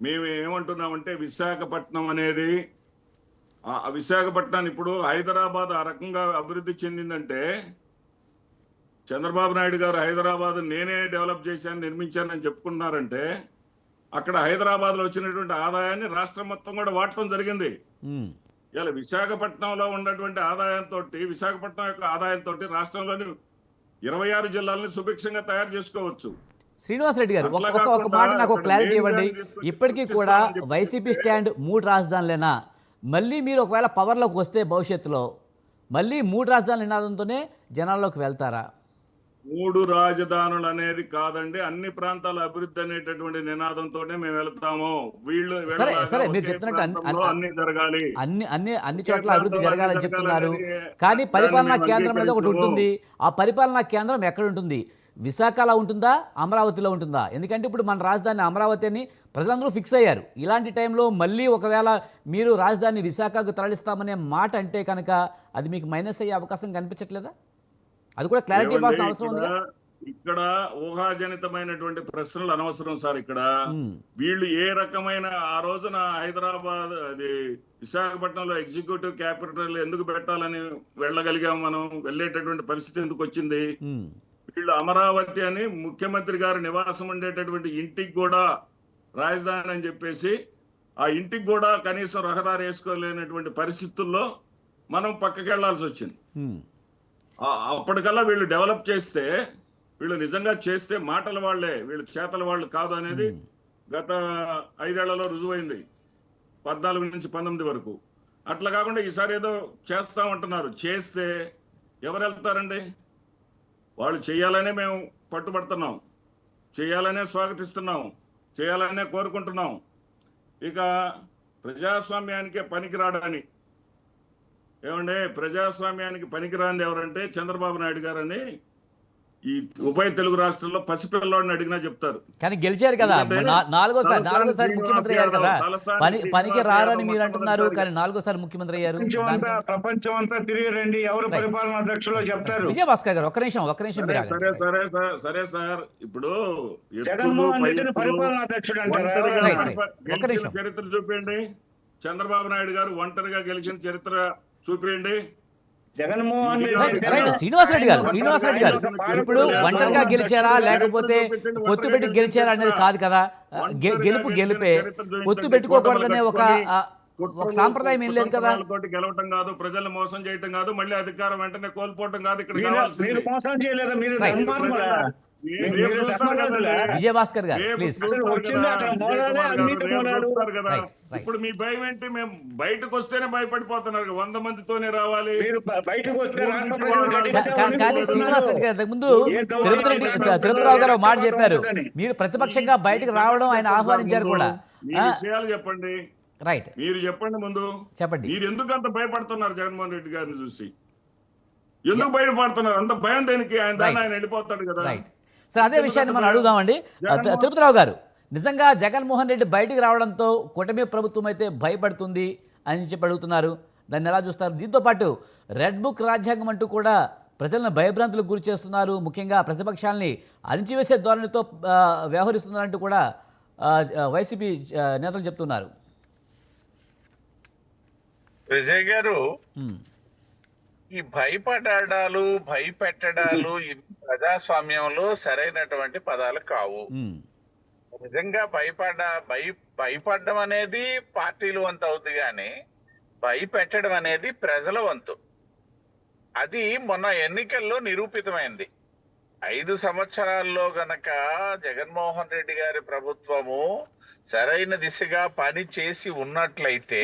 మేము ఏమంటున్నామంటే విశాఖపట్నం అనేది, ఆ విశాఖపట్నాన్ని ఇప్పుడు హైదరాబాద్ ఆ రకంగా అభివృద్ధి చెందిందంటే, చంద్రబాబు నాయుడు గారు హైదరాబాద్ నేనే డెవలప్ చేశాను, నిర్మించానని చెప్పుకున్నారంటే, అక్కడ హైదరాబాద్ లో వచ్చినటువంటి ఆదాయాన్ని రాష్ట్రం మొత్తం కూడా వాడటం జరిగింది. ఇలా విశాఖపట్నంలో ఉన్నటువంటి ఆదాయంతో, విశాఖపట్నం యొక్క ఆదాయంతో రాష్ట్రంలోని 26 జిల్లాలను సుభిక్షంగా తయారు చేసుకోవచ్చు. శ్రీనివాసరెడ్డి గారు ఒక మాట నాకు క్లారిటీ ఇవ్వండి. ఇప్పటికీ కూడా వైసీపీ స్టాండ్ 3 రాజధానులేనా? మళ్ళీ మీరు ఒకవేళ పవర్లోకి వస్తే భవిష్యత్తులో మళ్ళీ 3 రాజధానుల నినాదంతోనే జనాల్లోకి వెళ్తారా? 3 రాజధానులు అనేది కాదండి, అన్ని ప్రాంతాల అభివృద్ధి అనేటటువంటి నినాదంతోనే మేము వెళ్తాము. వీళ్ళు సరే మీరు చెప్తున్నట్టు అన్ని జరగాలి, అన్ని చోట్ల అభివృద్ధి జరగాలని చెప్తున్నారు. కానీ పరిపాలనా కేంద్రం అనేది ఒకటి ఉంటుంది. ఆ పరిపాలనా కేంద్రం ఎక్కడ ఉంటుంది? విశాఖలో ఉంటుందా, అమరావతిలో ఉంటుందా? ఎందుకంటే ఇప్పుడు మన రాజధాని అమరావతి అని ప్రజలందరూ ఫిక్స్ అయ్యారు. ఇలాంటి టైంలో మళ్ళీ ఒకవేళ మీరు రాజధాని విశాఖకు తరలిస్తామనే మాట అంటే కనుక అది మీకు మైనస్ అయ్యే అవకాశం కనిపించట్లేదా? అది కూడా క్లారిటీ ఇవ్వాల్సిన అవసరం ఉంది. ఇక్కడ ఊహాజనితమైనటువంటి ప్రశ్నలు అనవసరం సార్. ఇక్కడ వీళ్ళు ఏ రకమైన, ఆ రోజున హైదరాబాద్ అది విశాఖపట్నంలో ఎగ్జిక్యూటివ్ క్యాపిటల్ ఎందుకు పెట్టాలని వెళ్ళగలిగాం, మనం వెళ్ళేటటువంటి పరిస్థితి ఎందుకు వచ్చింది? వీళ్ళు అమరావతి అని ముఖ్యమంత్రి గారి నివాసం ఉండేటటువంటి ఇంటికి కూడా రాజధాని అని చెప్పేసి, ఆ ఇంటికి కూడా కనీసం రహదారి వేసుకోలేనటువంటి పరిస్థితుల్లో మనం పక్కకి వెళ్లాల్సి వచ్చింది. అప్పటికల్లా వీళ్ళు డెవలప్ చేస్తే, వీళ్ళు నిజంగా చేస్తే మాటల వాళ్లే, వీళ్ళు చేతల వాళ్ళు కాదు అనేది గత 5 ఏళ్లలో రుజువైంది, 14 నుంచి 19 వరకు. అట్లా కాకుండా ఈసారి ఏదో చేస్తామంటున్నారు. చేస్తే ఎవరు వెళ్తారండి? వాళ్ళు చేయాలనే మేము పట్టుబడుతున్నాం, చేయాలనే స్వాగతిస్తున్నాం, చేయాలనే కోరుకుంటున్నాం. ఇక ప్రజాస్వామ్యానికే పనికిరాడని, ఏమంటే ప్రజాస్వామ్యానికి పనికిరాంది ఎవరంటే చంద్రబాబు నాయుడు గారని ఈ ఉభయ తెలుగు రాష్ట్రాల్లో పసిపిల్లవాడిని అడిగినా చెప్తారు. కానీ గెలిచారు కదా, నాలుగోసారి ముఖ్యమంత్రి అయ్యారు కదా. పనికి రారని మీరు అంటున్నారు, కానీ 4వ ముఖ్యమంత్రి అయ్యారు. ప్రపంచం అంతా తిరిగిరండి, ఎవరు పరిపాలనా అధ్యక్షులో చెప్తారు. విజయభాస్కర్ గారు ఒక్క నిమిషం మీరు సరే సార్, ఇప్పుడు జగన్మోహన్ రెడ్డిని పరిపాలనా అధ్యక్షుడు అంటారా? చరిత్ర చూపించండి. చంద్రబాబు నాయుడు గారు ఒంటరిగా గెలిచిన చరిత్ర చూపించండి. జగన్మోహన్ శ్రీనివాసరెడ్డి గారు ఇప్పుడు ఒంటరిగా గెలిచారా లేకపోతే పొత్తు పెట్టి గెలిచారా అనేది కాదు కదా. గెలిపే, పొత్తు పెట్టుకోకూడదనే ఒక సాంప్రదాయం ఏం లేదు కదా. గెలవటం కాదు, ప్రజల్ని మోసం చేయటం కాదు, మళ్ళీ అధికారం వెంటనే కోల్పోవటం కాదు. ఇక్కడ విజయభాస్కర్ గారు ప్లీజ్. ఇప్పుడు మీ భయం ఏంటి? మేము బయటకు వస్తేనే భయపడిపోతున్నారు, 100 మందితోనే రావాలి. కానీ శ్రీనివాస్ రెడ్డి గారు ముందు తిరుపతిరావు గారు మాట చెప్పారు, మీరు ప్రతిపక్షంగా బయటకు రావడం ఆయన ఆహ్వానించారు కూడా. విషయాలు చెప్పండి. రైట్, మీరు చెప్పండి ముందు. చెప్పండి, మీరు ఎందుకు అంత భయపడుతున్నారు జగన్మోహన్ రెడ్డి గారిని చూసి? ఎందుకు భయపడుతున్నారు? అంత భయం దేనికి? ఆయన వెళ్ళిపోతాడు కదా. రైట్ సార్, అదే విషయాన్ని మనం అడుగుదామండి. తిరుపతిరావు గారు, నిజంగా జగన్మోహన్ రెడ్డి బయటికి రావడంతో కూటమి ప్రభుత్వం అయితే భయపడుతుంది అని చెప్పి అడుగుతున్నారు. దాన్ని ఎలా చూస్తారు? దీంతో పాటు రెడ్ బుక్ రాజ్యాంగం అంటూ కూడా ప్రజలను భయభ్రాంతులకు గురి చేస్తున్నారు, ముఖ్యంగా ప్రతిపక్షాలని అణిచివేసే ధోరణితో వ్యవహరిస్తున్నారంటూ కూడా వైసీపీ నేతలు చెప్తున్నారు. విజయ్ గారు, ఈ భయపెట్టడాలు ఈ ప్రజాస్వామ్యంలో సరైనటువంటి పదాలు కావు. నిజంగా భయపడడం అనేది పార్టీల వంతు అవుతుంది, కానీ భయపెట్టడం అనేది ప్రజల వంతు. అది మొన్న ఎన్నికల్లో నిరూపితమైంది. 5 సంవత్సరాల్లో గనక జగన్మోహన్ రెడ్డి గారి ప్రభుత్వము సరైన దిశగా పని చేసి ఉన్నట్లయితే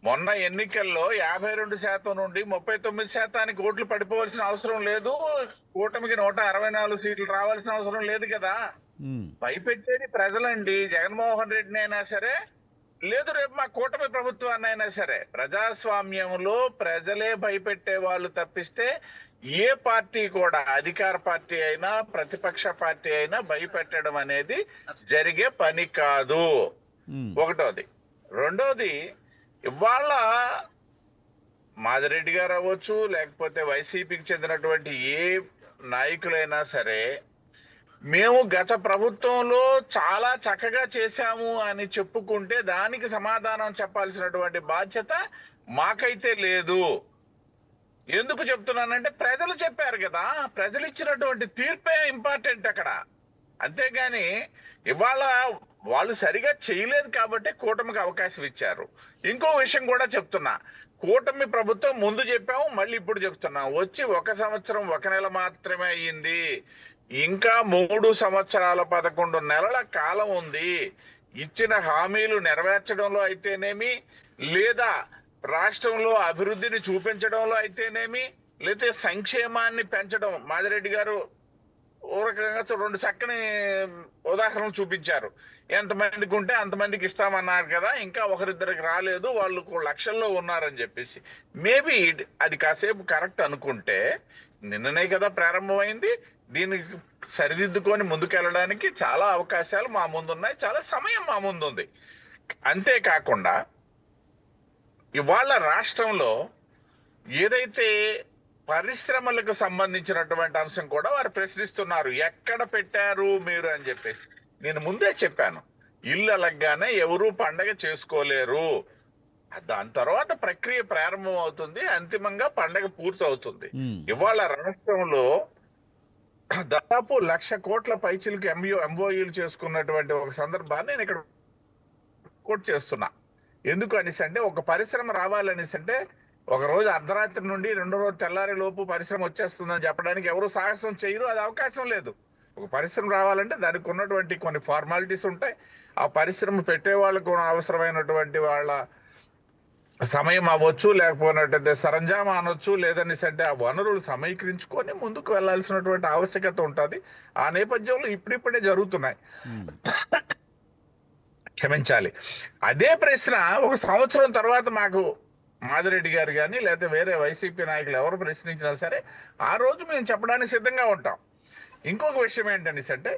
మొన్న ఎన్నికల్లో 52% నుండి 39% ఓట్లు పడిపోవాల్సిన అవసరం లేదు. కూటమికి 164 సీట్లు రావాల్సిన అవసరం లేదు కదా. భయపెట్టేది ప్రజలండి. జగన్మోహన్ రెడ్డిని అయినా సరే, లేదు రేపు మా కూటమి ప్రభుత్వాన్ని అయినా సరే. ప్రజాస్వామ్యంలో ప్రజలే భయపెట్టే వాళ్ళు తప్పిస్తే ఏ పార్టీ కూడా, అధికార పార్టీ అయినా ప్రతిపక్ష పార్టీ అయినా భయపెట్టడం అనేది జరిగే పని కాదు. ఒకటోది. రెండోది, ఇవాళ మాదిరెడ్డి గారు అవ్వచ్చు, లేకపోతే వైసీపీకి చెందినటువంటి ఏ నాయకులైనా సరే, మేము గత ప్రభుత్వంలో చాలా చక్కగా చేశాము అని చెప్పుకుంటే దానికి సమాధానం చెప్పాల్సినటువంటి బాధ్యత మాకైతే లేదు. ఎందుకు చెప్తున్నానంటే ప్రజలు చెప్పారు కదా, ప్రజలు ఇచ్చినటువంటి తీర్పే ఇంపార్టెంట్ అక్కడ. అంతేగాని ఇవాళ వాళ్ళు సరిగా చేయలేదు కాబట్టి కూటమికి అవకాశం ఇచ్చారు. ఇంకో విషయం కూడా చెప్తున్నా, కూటమి ప్రభుత్వం ముందు చెప్పాము, మళ్ళీ ఇప్పుడు చెప్తున్నాం, వచ్చి 1 సంవత్సరం 1 నెల మాత్రమే అయ్యింది. ఇంకా 3 సంవత్సరాల 11 నెలల కాలం ఉంది. ఇచ్చిన హామీలు నెరవేర్చడంలో అయితేనేమి, లేదా రాష్ట్రంలో అభివృద్ధిని చూపించడంలో అయితేనేమి, లేకపోతే సంక్షేమాన్ని పెంచడం. మాదిరెడ్డి గారు ఓ రకంగా 2 చక్కని ఉదాహరణలు చూపించారు. ఎంతమందికి ఉంటే అంతమందికి ఇస్తామన్నారు కదా, ఇంకా ఒకరిద్దరికి రాలేదు, వాళ్ళు లక్షల్లో ఉన్నారని చెప్పేసి. మేబీ అది కాసేపు కరెక్ట్ అనుకుంటే, నిన్ననే కదా ప్రారంభమైంది. దీనికి సరిదిద్దుకొని ముందుకెళ్ళడానికి చాలా అవకాశాలు మా ముందున్నాయి, చాలా సమయం మా ముందుంది. అంతేకాకుండా ఇవాళ రాష్ట్రంలో ఏదైతే పరిశ్రమలకు సంబంధించినటువంటి అంశం కూడా వారు ప్రశ్నిస్తున్నారు. ఎక్కడ పెట్టారు మీరు అని చెప్పేసి. నేను ముందే చెప్పాను, ఇల్లు అలగ్గానే ఎవరూ పండగ చేసుకోలేరు. దాని తర్వాత ప్రక్రియ ప్రారంభం అవుతుంది, అంతిమంగా పండగ పూర్తి అవుతుంది. ఇవాళ రాష్ట్రంలో దాదాపు 1,00,000 కోట్ల పైచిలకు ఎంఓయూలు చేసుకున్నటువంటి ఒక సందర్భాన్ని నేను ఇక్కడ కోట్ చేస్తున్నా. ఎందుకు అనేసి అంటే, ఒక పరిశ్రమ రావాలనేసి అంటే ఒక రోజు అర్ధరాత్రి నుండి 2వ రోజు తెల్లారి లోపు పరిశ్రమ వచ్చేస్తుందని చెప్పడానికి ఎవరు సాహసం చేయరు, అది అవకాశం లేదు. ఒక పరిశ్రమ రావాలంటే దానికి ఉన్నటువంటి కొన్ని ఫార్మాలిటీస్ ఉంటాయి. ఆ పరిశ్రమ పెట్టే వాళ్ళకు అవసరమైనటువంటి వాళ్ళ సమయం అవ్వచ్చు, లేకపోతే సరంజామా అనొచ్చు, లేదనేసి అంటే ఆ వనరులు సమీకరించుకొని ముందుకు వెళ్లాల్సినటువంటి ఆవశ్యకత ఉంటుంది. ఆ నేపథ్యంలో ఇప్పుడిప్పుడే జరుగుతున్నాయి. క్షమించాలి. అదే ప్రశ్న 1 సంవత్సరం తర్వాత మాకు మాదిరెడ్డి గారు కానీ లేకపోతే వేరే వైసీపీ నాయకులు ఎవరు ప్రశ్నించినా సరే ఆ రోజు మేము చెప్పడానికి సిద్ధంగా ఉంటాం. ఇంకొక విషయం ఏంటనేసి అంటే,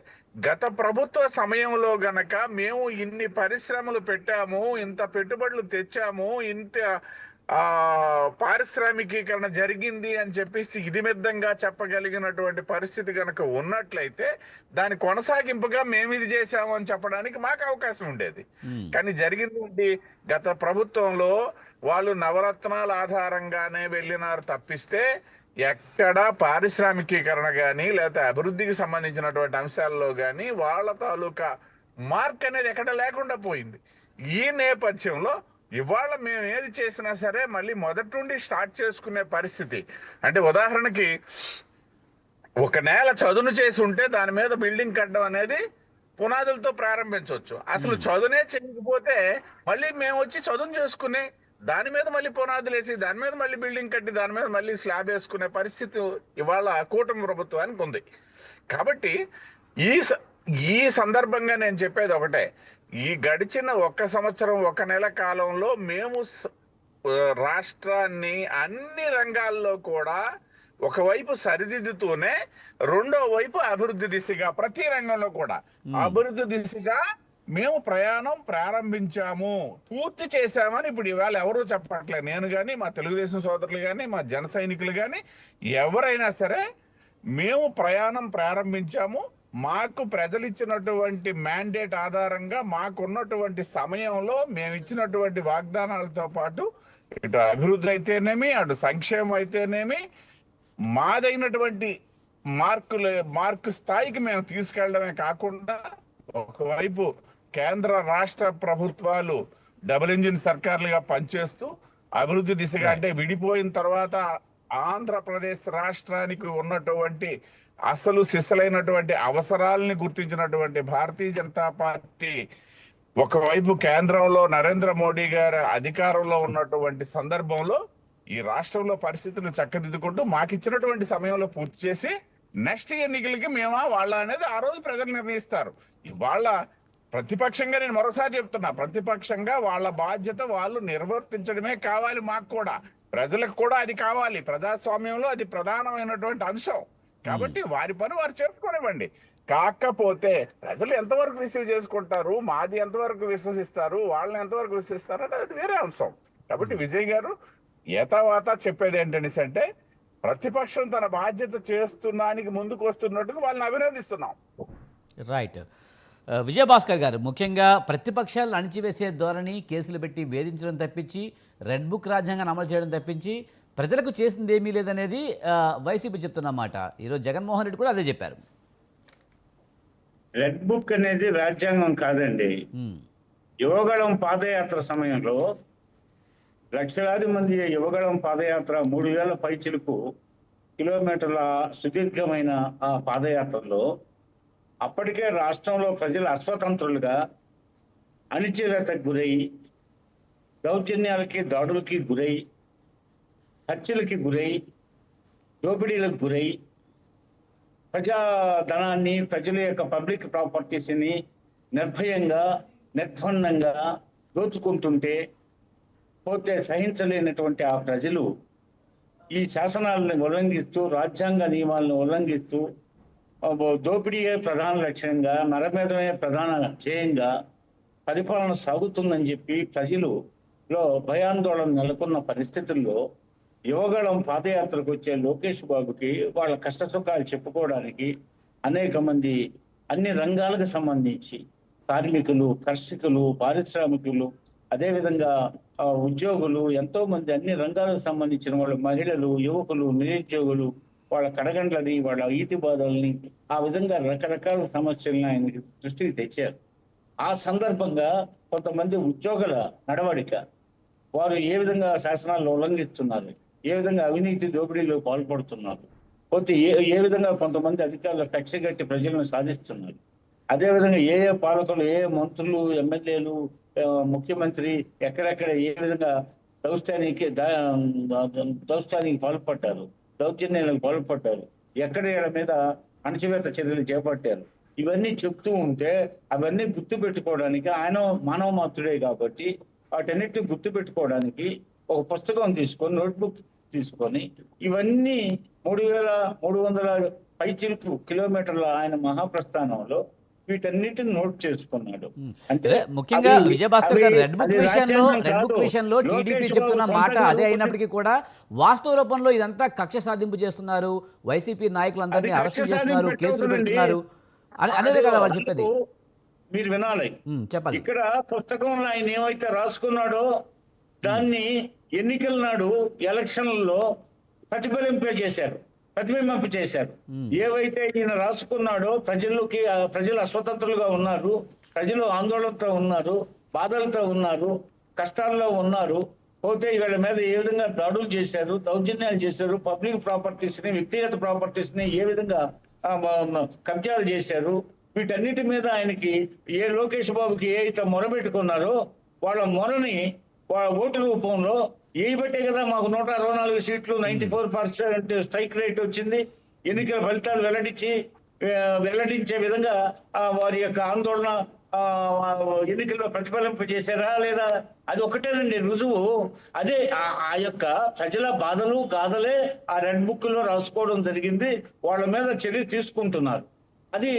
గత ప్రభుత్వ సమయంలో గనక మేము ఇన్ని పరిశ్రమలు పెట్టాము, ఇంత పెట్టుబడులు తెచ్చాము, ఇంత పారిశ్రామికీకరణ జరిగింది అని చెప్పేసి ఇదిమిద్దంగా చెప్పగలిగినటువంటి పరిస్థితి కనుక ఉన్నట్లయితే దాని కొనసాగింపుగా మేము ఇది చేశాము అని చెప్పడానికి మాకు అవకాశం ఉండేది. కానీ జరిగింది గత ప్రభుత్వంలో వాళ్ళు నవరత్నాల ఆధారంగానే వెళ్ళినారు తప్పిస్తే ఎక్కడ పారిశ్రామికీకరణ కానీ లేకపోతే అభివృద్ధికి సంబంధించినటువంటి అంశాల్లో కానీ వాళ్ళ తాలూకా మార్క్ అనేది ఎక్కడ లేకుండా పోయింది. ఈ నేపథ్యంలో ఇవాళ మేము ఏది చేసినా సరే మళ్ళీ మొదటి నుండి స్టార్ట్ చేసుకునే పరిస్థితి. అంటే ఉదాహరణకి 1 నెల చదును చేసి ఉంటే దాని మీద బిల్డింగ్ కట్టడం అనేది పునాదులతో ప్రారంభించవచ్చు. అసలు చదునే చేయకపోతే మళ్ళీ మేము వచ్చి చదును చేసుకుని దాని మీద మళ్ళీ పునాదులు వేసి దాని మీద మళ్ళీ బిల్డింగ్ కట్టి దాని మీద మళ్ళీ స్లాబ్ వేసుకునే పరిస్థితి ఇవాళ కూటమి ప్రభుత్వానికి ఉంది. కాబట్టి ఈ సందర్భంగా నేను చెప్పేది ఒకటే, ఈ గడిచిన 1 సంవత్సరం 1 నెల కాలంలో మేము రాష్ట్రాన్ని అన్ని రంగాల్లో కూడా ఒకవైపు సరిదిద్దుతూనే రెండో వైపు అభివృద్ధి దిశగా ప్రతి రంగంలో కూడా అభివృద్ధి దిశగా మేము ప్రయాణం ప్రారంభించాము, పూర్తి చేశామని ఇప్పుడు ఇవాళ ఎవరూ చెప్పట్లేదు. నేను కానీ మా తెలుగుదేశం సోదరులు కానీ మా జన సైనికులు కానీ ఎవరైనా సరే మేము ప్రయాణం ప్రారంభించాము. మాకు ప్రజలు ఇచ్చినటువంటి మ్యాండేట్ ఆధారంగా మాకున్నటువంటి సమయంలో మేము ఇచ్చినటువంటి వాగ్దానాలతో పాటు ఇటు అభివృద్ధి అయితేనేమి అటు సంక్షేమం అయితేనేమి మాదైనటువంటి మార్కు స్థాయికి మేము తీసుకెళ్లడమే కాకుండా ఒకవైపు కేంద్ర రాష్ట్ర ప్రభుత్వాలు డబుల్ ఇంజిన్ సర్కార్లుగా పనిచేస్తూ అభివృద్ధి దిశగా అంటే విడిపోయిన తర్వాత ఆంధ్రప్రదేశ్ రాష్ట్రానికి ఉన్నటువంటి అసలు సిసలైనటువంటి అవసరాలని గుర్తించినటువంటి భారతీయ జనతా పార్టీ ఒకవైపు కేంద్రంలో నరేంద్ర మోడీ గారు అధికారంలో ఉన్నటువంటి సందర్భంలో ఈ రాష్ట్రంలో పరిస్థితులు చక్కదిద్దుకుంటూ మాకిచ్చినటువంటి సమయంలో పూర్తి చేసి నెక్స్ట్ ఎన్నికలకి మేమా వాళ్ళ అనేది ఆ రోజు ప్రజలు నిర్ణయిస్తారు. ఇవాళ ప్రతిపక్షంగా నేను మరోసారి చెప్తున్నా, ప్రతిపక్షంగా వాళ్ళ బాధ్యత వాళ్ళు నిర్వర్తించడమే కావాలి. మాకు కూడా, ప్రజలకు కూడా అది కావాలి. ప్రజాస్వామ్యంలో అది ప్రధానమైనటువంటి అంశం కాబట్టి వారి పని వారు చేసుకోనివ్వండి. కాకపోతే ప్రజలు ఎంతవరకు రిసీవ్ చేసుకుంటారు, మాది ఎంతవరకు విశ్వసిస్తారు, వాళ్ళని ఎంతవరకు విశ్వసిస్తారు అంటే అది వేరే అంశం. కాబట్టి విజయ్ గారు ఏతావాత చెప్పేది ఏంటంటే ప్రతిపక్షం తన బాధ్యత చేస్తున్నానికి ముందుకు వస్తున్నట్టుగా వాళ్ళని అభినందిస్తున్నాం. రైట్. విజయభాస్కర్ గారు, ముఖ్యంగా ప్రతిపక్షాలను అణిచివేసే ధోరణి, కేసులు పెట్టి వేధించడం తప్పించి, రెడ్ బుక్ రాజ్యాంగాన్ని అమలు చేయడం తప్పించి ప్రజలకు చేసింది ఏమీ లేదనేది వైసీపీ చెప్తున్నమాట. ఈరోజు జగన్మోహన్ రెడ్డి కూడా అదే చెప్పారు. రెడ్ బుక్ అనేది రాజ్యాంగం కాదండి. యువగళం పాదయాత్ర సమయంలో లక్షలాది మంది యువగళం పాదయాత్ర 3000 పైచిలకు కిలోమీటర్ల సుదీర్ఘమైన ఆ పాదయాత్రలో అప్పటికే రాష్ట్రంలో ప్రజలు అస్వతంత్రులుగా అణిచివేతకు గురై, దౌర్జన్యాలకి దాడులకి గురై, హత్యలకి గురై, దోపిడీలకు గురై, ప్రజాధనాన్ని, ప్రజల యొక్క పబ్లిక్ ప్రాపర్టీస్ని నిర్భయంగా, నిర్బంధంగా దోచుకుంటుంటే పోతే సహించలేనటువంటి ఆ ప్రజలు ఈ శాసనాలను ఉల్లంఘిస్తూ, రాజ్యాంగ నియమాలను ఉల్లంఘిస్తూ, దోపిడీయే ప్రధాన లక్ష్యంగా, నరమేధమే ప్రధాన ధ్యేయంగా పరిపాలన సాగుతుందని చెప్పి ప్రజలులో భయాందోళన నెలకొన్న పరిస్థితుల్లో యువగళం పాదయాత్రకు వచ్చే లోకేష్ బాబుకి వాళ్ళ కష్ట సుఖాలు చెప్పుకోవడానికి అనేక మంది అన్ని రంగాలకు సంబంధించి కార్మికులు, కర్షకులు, పారిశ్రామికులు, అదేవిధంగా ఉద్యోగులు, ఎంతో మంది అన్ని రంగాలకు సంబంధించిన వాళ్ళు, మహిళలు, యువకులు, నిరుద్యోగులు, వాళ్ళ కడగండ్లని, వాళ్ళ ఈతి బాధల్ని, ఆ విధంగా రకరకాల సమస్యలను ఆయన దృష్టికి తెచ్చారు. ఆ సందర్భంగా కొంతమంది ఉద్యోగుల నడవడిక, వారు ఏ విధంగా శాసనాలను ఉల్లంఘిస్తున్నారు, ఏ విధంగా అవినీతి దోపిడీలో పాల్పడుతున్నారు, పోతే ఏ విధంగా కొంతమంది అధికారులు కక్షగట్టి ప్రజలను సాధిస్తున్నారు, అదేవిధంగా ఏ పాలకులు, ఏ మంత్రులు, ఎమ్మెల్యేలు, ముఖ్యమంత్రి ఎక్కడెక్కడ ఏ విధంగా దౌష్టానికి పాల్పడ్డారు, దౌర్జన్యాలకు పాల్పడ్డారు, ఎక్కడ మీద అణచివేత చర్యలు చేపట్టారు, ఇవన్నీ చెప్తూ ఉంటే అవన్నీ గుర్తు పెట్టుకోవడానికి ఆయన మానవ మాత్రుడే కాబట్టి వాటన్నిటిని గుర్తు పెట్టుకోవడానికి ఒక పుస్తకం తీసుకొని, నోట్బుక్ తీసుకొని ఇవన్నీ 3300 పైచిలుకు కిలోమీటర్ల ఆయన మహాప్రస్థానంలో వీటన్నిటిని నోట్ చేసుకున్నాడు. అంటే ముఖ్యంగా విజయభాస్కర్ గారు రెడ్ బుక్ విషయంలో టీడీపీ చెప్తున్న మాట అదే అయినప్పటికీ కూడా వాస్తవ రూపంలో ఇదంతా కక్ష సాధింపు చేస్తున్నారు, వైసీపీ నాయకులందరినీ అరెస్ట్ చేస్తున్నారు, కేసులు పెడుతున్నారు అనేది కదా వాళ్ళు చెప్పేది. మీరు వినాలి, చెప్పాలి. ఇక్కడ పుస్తకంలో ఆయన ఏమైతే రాసుకున్నాడో దాన్ని ఎన్నికల నాడు ఎలక్షన్లలో ప్రతిబింబింప చేశారు. ఏవైతే ఈయన రాసుకున్నాడో ప్రజలు అస్వతంత్రులుగా ఉన్నారు, ప్రజలు ఆందోళనతో ఉన్నారు, బాధలతో ఉన్నారు, కష్టాల్లో ఉన్నారు, పోతే వీళ్ళ మీద ఏ విధంగా దాడులు చేశారు, దౌర్జన్యాలు చేశారు, పబ్లిక్ ప్రాపర్టీస్ ని, వ్యక్తిగత ప్రాపర్టీస్ ని ఏ విధంగా కబ్జాలు చేశారు, వీటన్నిటి మీద ఆయనకి ఏ లోకేష్ బాబుకి ఏ అయితే మొరబెట్టుకున్నారో వాళ్ళ మొరని వాళ్ళ ఓటు రూపంలో బట్టే కదా మాకు 164 సీట్లు, 94% స్ట్రైక్ రేట్ వచ్చింది. ఎన్నికల ఫలితాలు వెల్లడించే విధంగా వారి యొక్క ఆందోళన ఎన్నికల్లో ప్రతిఫలింప చేశారా లేదా, అది ఒకటేనండి రుజువు. అదే ఆ యొక్క ప్రజల బాధలు గాథలే ఆ రెడ్ బుక్ లో రాసుకోవడం జరిగింది. వాళ్ళ మీద చర్య తీసుకుంటున్నారు. అది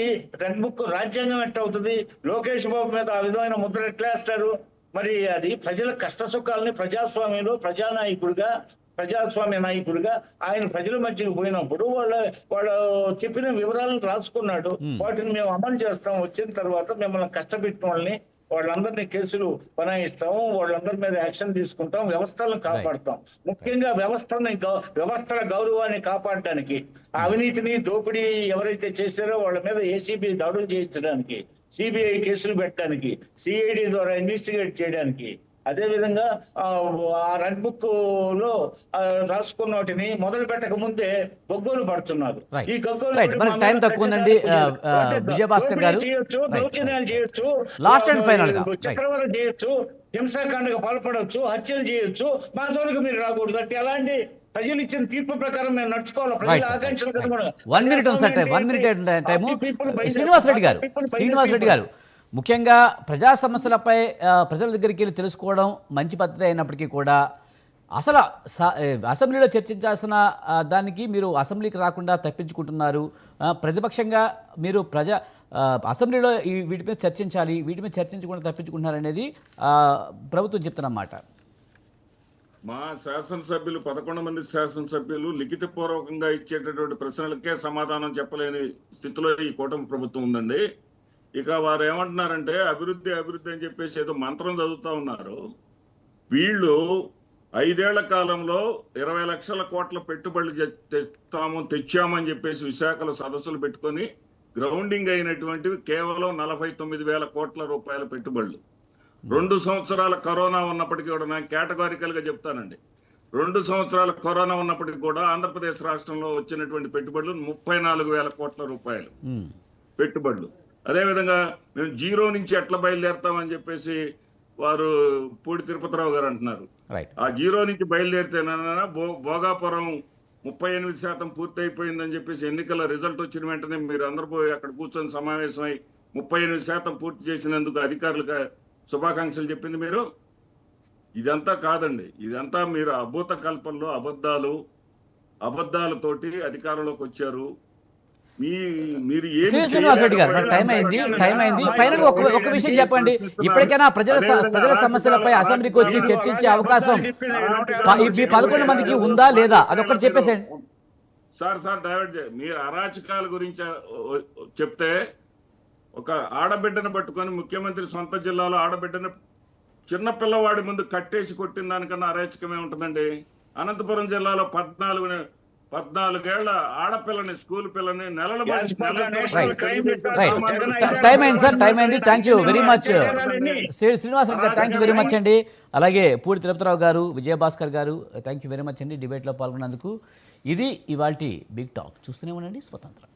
రెడ్ బుక్ రాజ్యాంగం ఎట్టవుతుంది? లోకేష్ బాబు మీద ఆ విధమైన ముద్ర ఎట్లేస్తారు? మరి అది ప్రజల కష్ట సుఖాలని ప్రజాస్వామ్యంలో ప్రజాస్వామ్య నాయకుడిగా ఆయన ప్రజల మధ్యకి పోయినప్పుడు వాళ్ళు చెప్పిన వివరాలను రాసుకున్నాడు. వాటిని మేము అమలు చేస్తాం, వచ్చిన తర్వాత మిమ్మల్ని కష్టపెట్టిన వాళ్ళందరినీ కేసులు బనాయిస్తాము, వాళ్ళందరి మీద యాక్షన్ తీసుకుంటాం, వ్యవస్థలను కాపాడుతాం. ముఖ్యంగా వ్యవస్థల గౌరవాన్ని కాపాడడానికి, అవినీతిని దోపిడీ ఎవరైతే చేశారో వాళ్ళ మీద ఏసీబీ దాడులు చేయించడానికి, సిబిఐ కేసులు పెట్టడానికి, సిఐడి ద్వారా ఇన్వెస్టిగేట్ చేయడానికి, అదేవిధంగా ఆ రెడ్ బుక్ లో రాసుకున్న వాటిని మొదలు పెట్టక ముందే గొగ్గోలు పడుతున్నారు. Right. ఈ గొగ్గోలు Right. పడి మరి మా time మీద తక్కువ ఉందండి. అంటే విజయభాస్కర్ గారు. దోపిడీ చేయొచ్చు, Right. దౌర్జన్యాలు చేయొచ్చు, Last and final గా. Right. చక్రవర్తి చేయొచ్చు, హింసాకాండకు పాల్పడవచ్చు, హత్యలు చేయొచ్చు. మా జోలికి మీరు రాకూడదు. అంటే ఎలాంటి ప్రజలు ఇచ్చిన తీర్పు ప్రకారం మేము నడుచుకోవాలి. Right, ప్రజల sir. ఆకాంక్షలు Right. కదా మనం. 1 minute ఉంది sir time. 1 minute time. Srinivas Reddy గారు ముఖ్యంగా ప్రజా సమస్యలపై ప్రజల దగ్గరికి వెళ్ళి తెలుసుకోవడం మంచి పద్ధతి అయినప్పటికీ కూడా అసలు అసెంబ్లీలో చర్చించాల్సిన దానికి మీరు అసెంబ్లీకి రాకుండా తప్పించుకుంటున్నారు. ప్రతిపక్షంగా మీరు అసెంబ్లీలో వీటి మీద చర్చించాలి, వీటి మీద చర్చించకుండా తప్పించుకుంటున్నారు అనేది ప్రభుత్వం చెప్తున్నమాట. మా శాసనసభ్యులు 11 మంది శాసనసభ్యులు లిఖితపూర్వకంగా ఇచ్చేటటువంటి ప్రశ్నలకే సమాధానం చెప్పలేని స్థితిలో ఈ కూటమి ప్రభుత్వం ఉందండి. ఇక వారు ఏమంటున్నారంటే అభివృద్ధి అభివృద్ధి అని చెప్పేసి ఏదో మంత్రం చదువుతా ఉన్నారు. వీళ్ళు 5 ఏళ్ల కాలంలో 20 లక్షల కోట్ల పెట్టుబడులు తెచ్చామని చెప్పేసి విశాఖలో సదస్సులు పెట్టుకొని గ్రౌండింగ్ అయినటువంటివి కేవలం 49,000 కోట్ల రూపాయల పెట్టుబడులు. 2 సంవత్సరాల కరోనా ఉన్నప్పటికీ కూడా నేను కేటగారికల్ గా చెప్తానండి. 2 సంవత్సరాల కరోనా ఉన్నప్పటికీ కూడా ఆంధ్రప్రదేశ్ రాష్ట్రంలో వచ్చినటువంటి పెట్టుబడులు 34,000 కోట్ల రూపాయలు పెట్టుబడులు. అదేవిధంగా మేము జీరో నుంచి ఎట్లా బయలుదేరుతామని చెప్పేసి వారు పూడి తిరుపతిరావు గారు అంటున్నారు. ఆ జీరో నుంచి బయలుదేరితేనన్నా భోగాపురం 38% పూర్తి అయిపోయిందని చెప్పేసి ఎన్నికల రిజల్ట్ వచ్చిన వెంటనే మీరు అందరూ పోయి అక్కడ కూర్చొని సమావేశమై 38% పూర్తి చేసినందుకు అధికారులకు శుభాకాంక్షలు చెప్పింది మీరు. ఇదంతా కాదండి, ఇదంతా మీరు అభూత కల్పనలో అబద్ధాలతోటి అధికారంలోకి వచ్చారు. శ్రీనివాస్ రెడ్డి గారు టైం అయింది. ఫైనల్ గా ఒక విషయం చెప్పండి. ఇప్పటికైనా ప్రజల సమస్యలపై అసెంబ్లీకి వచ్చి చర్చించే అవకాశం ఈ 11 మందికి ఉందా లేదా అదొక్కటి చెప్పేసేయండి. సార్ డైవర్ట్ మీరు అరాచకాల గురించి చెప్తే ఒక ఆడబిడ్డను పట్టుకొని ముఖ్యమంత్రి సొంత జిల్లాలో ఆడబిడ్డను చిన్న పిల్లవాడి ముందు కట్టేసి కొట్టిన దానికన్నా అరాచకమే ఉంటుందండి. అనంతపురం జిల్లాలో 14 ఏళ్ల ఆడపిల్లని స్కూల్ పిల్లని నెలల టైం అయింది sir. Thank you very much Srinivas Reddy గారు. థ్యాంక్ యూ వెరీ మచ్ అండి. అలాగే పూడి తిరుపతిరావు గారు, విజయభాస్కర్ గారు థ్యాంక్ యూ వెరీ మచ్ అండి డిబేట్లో పాల్గొన్నందుకు. ఇది ఇవాల్టి బిగ్ టాక్. చూస్తూనే ఉండండి స్వతంత్రం.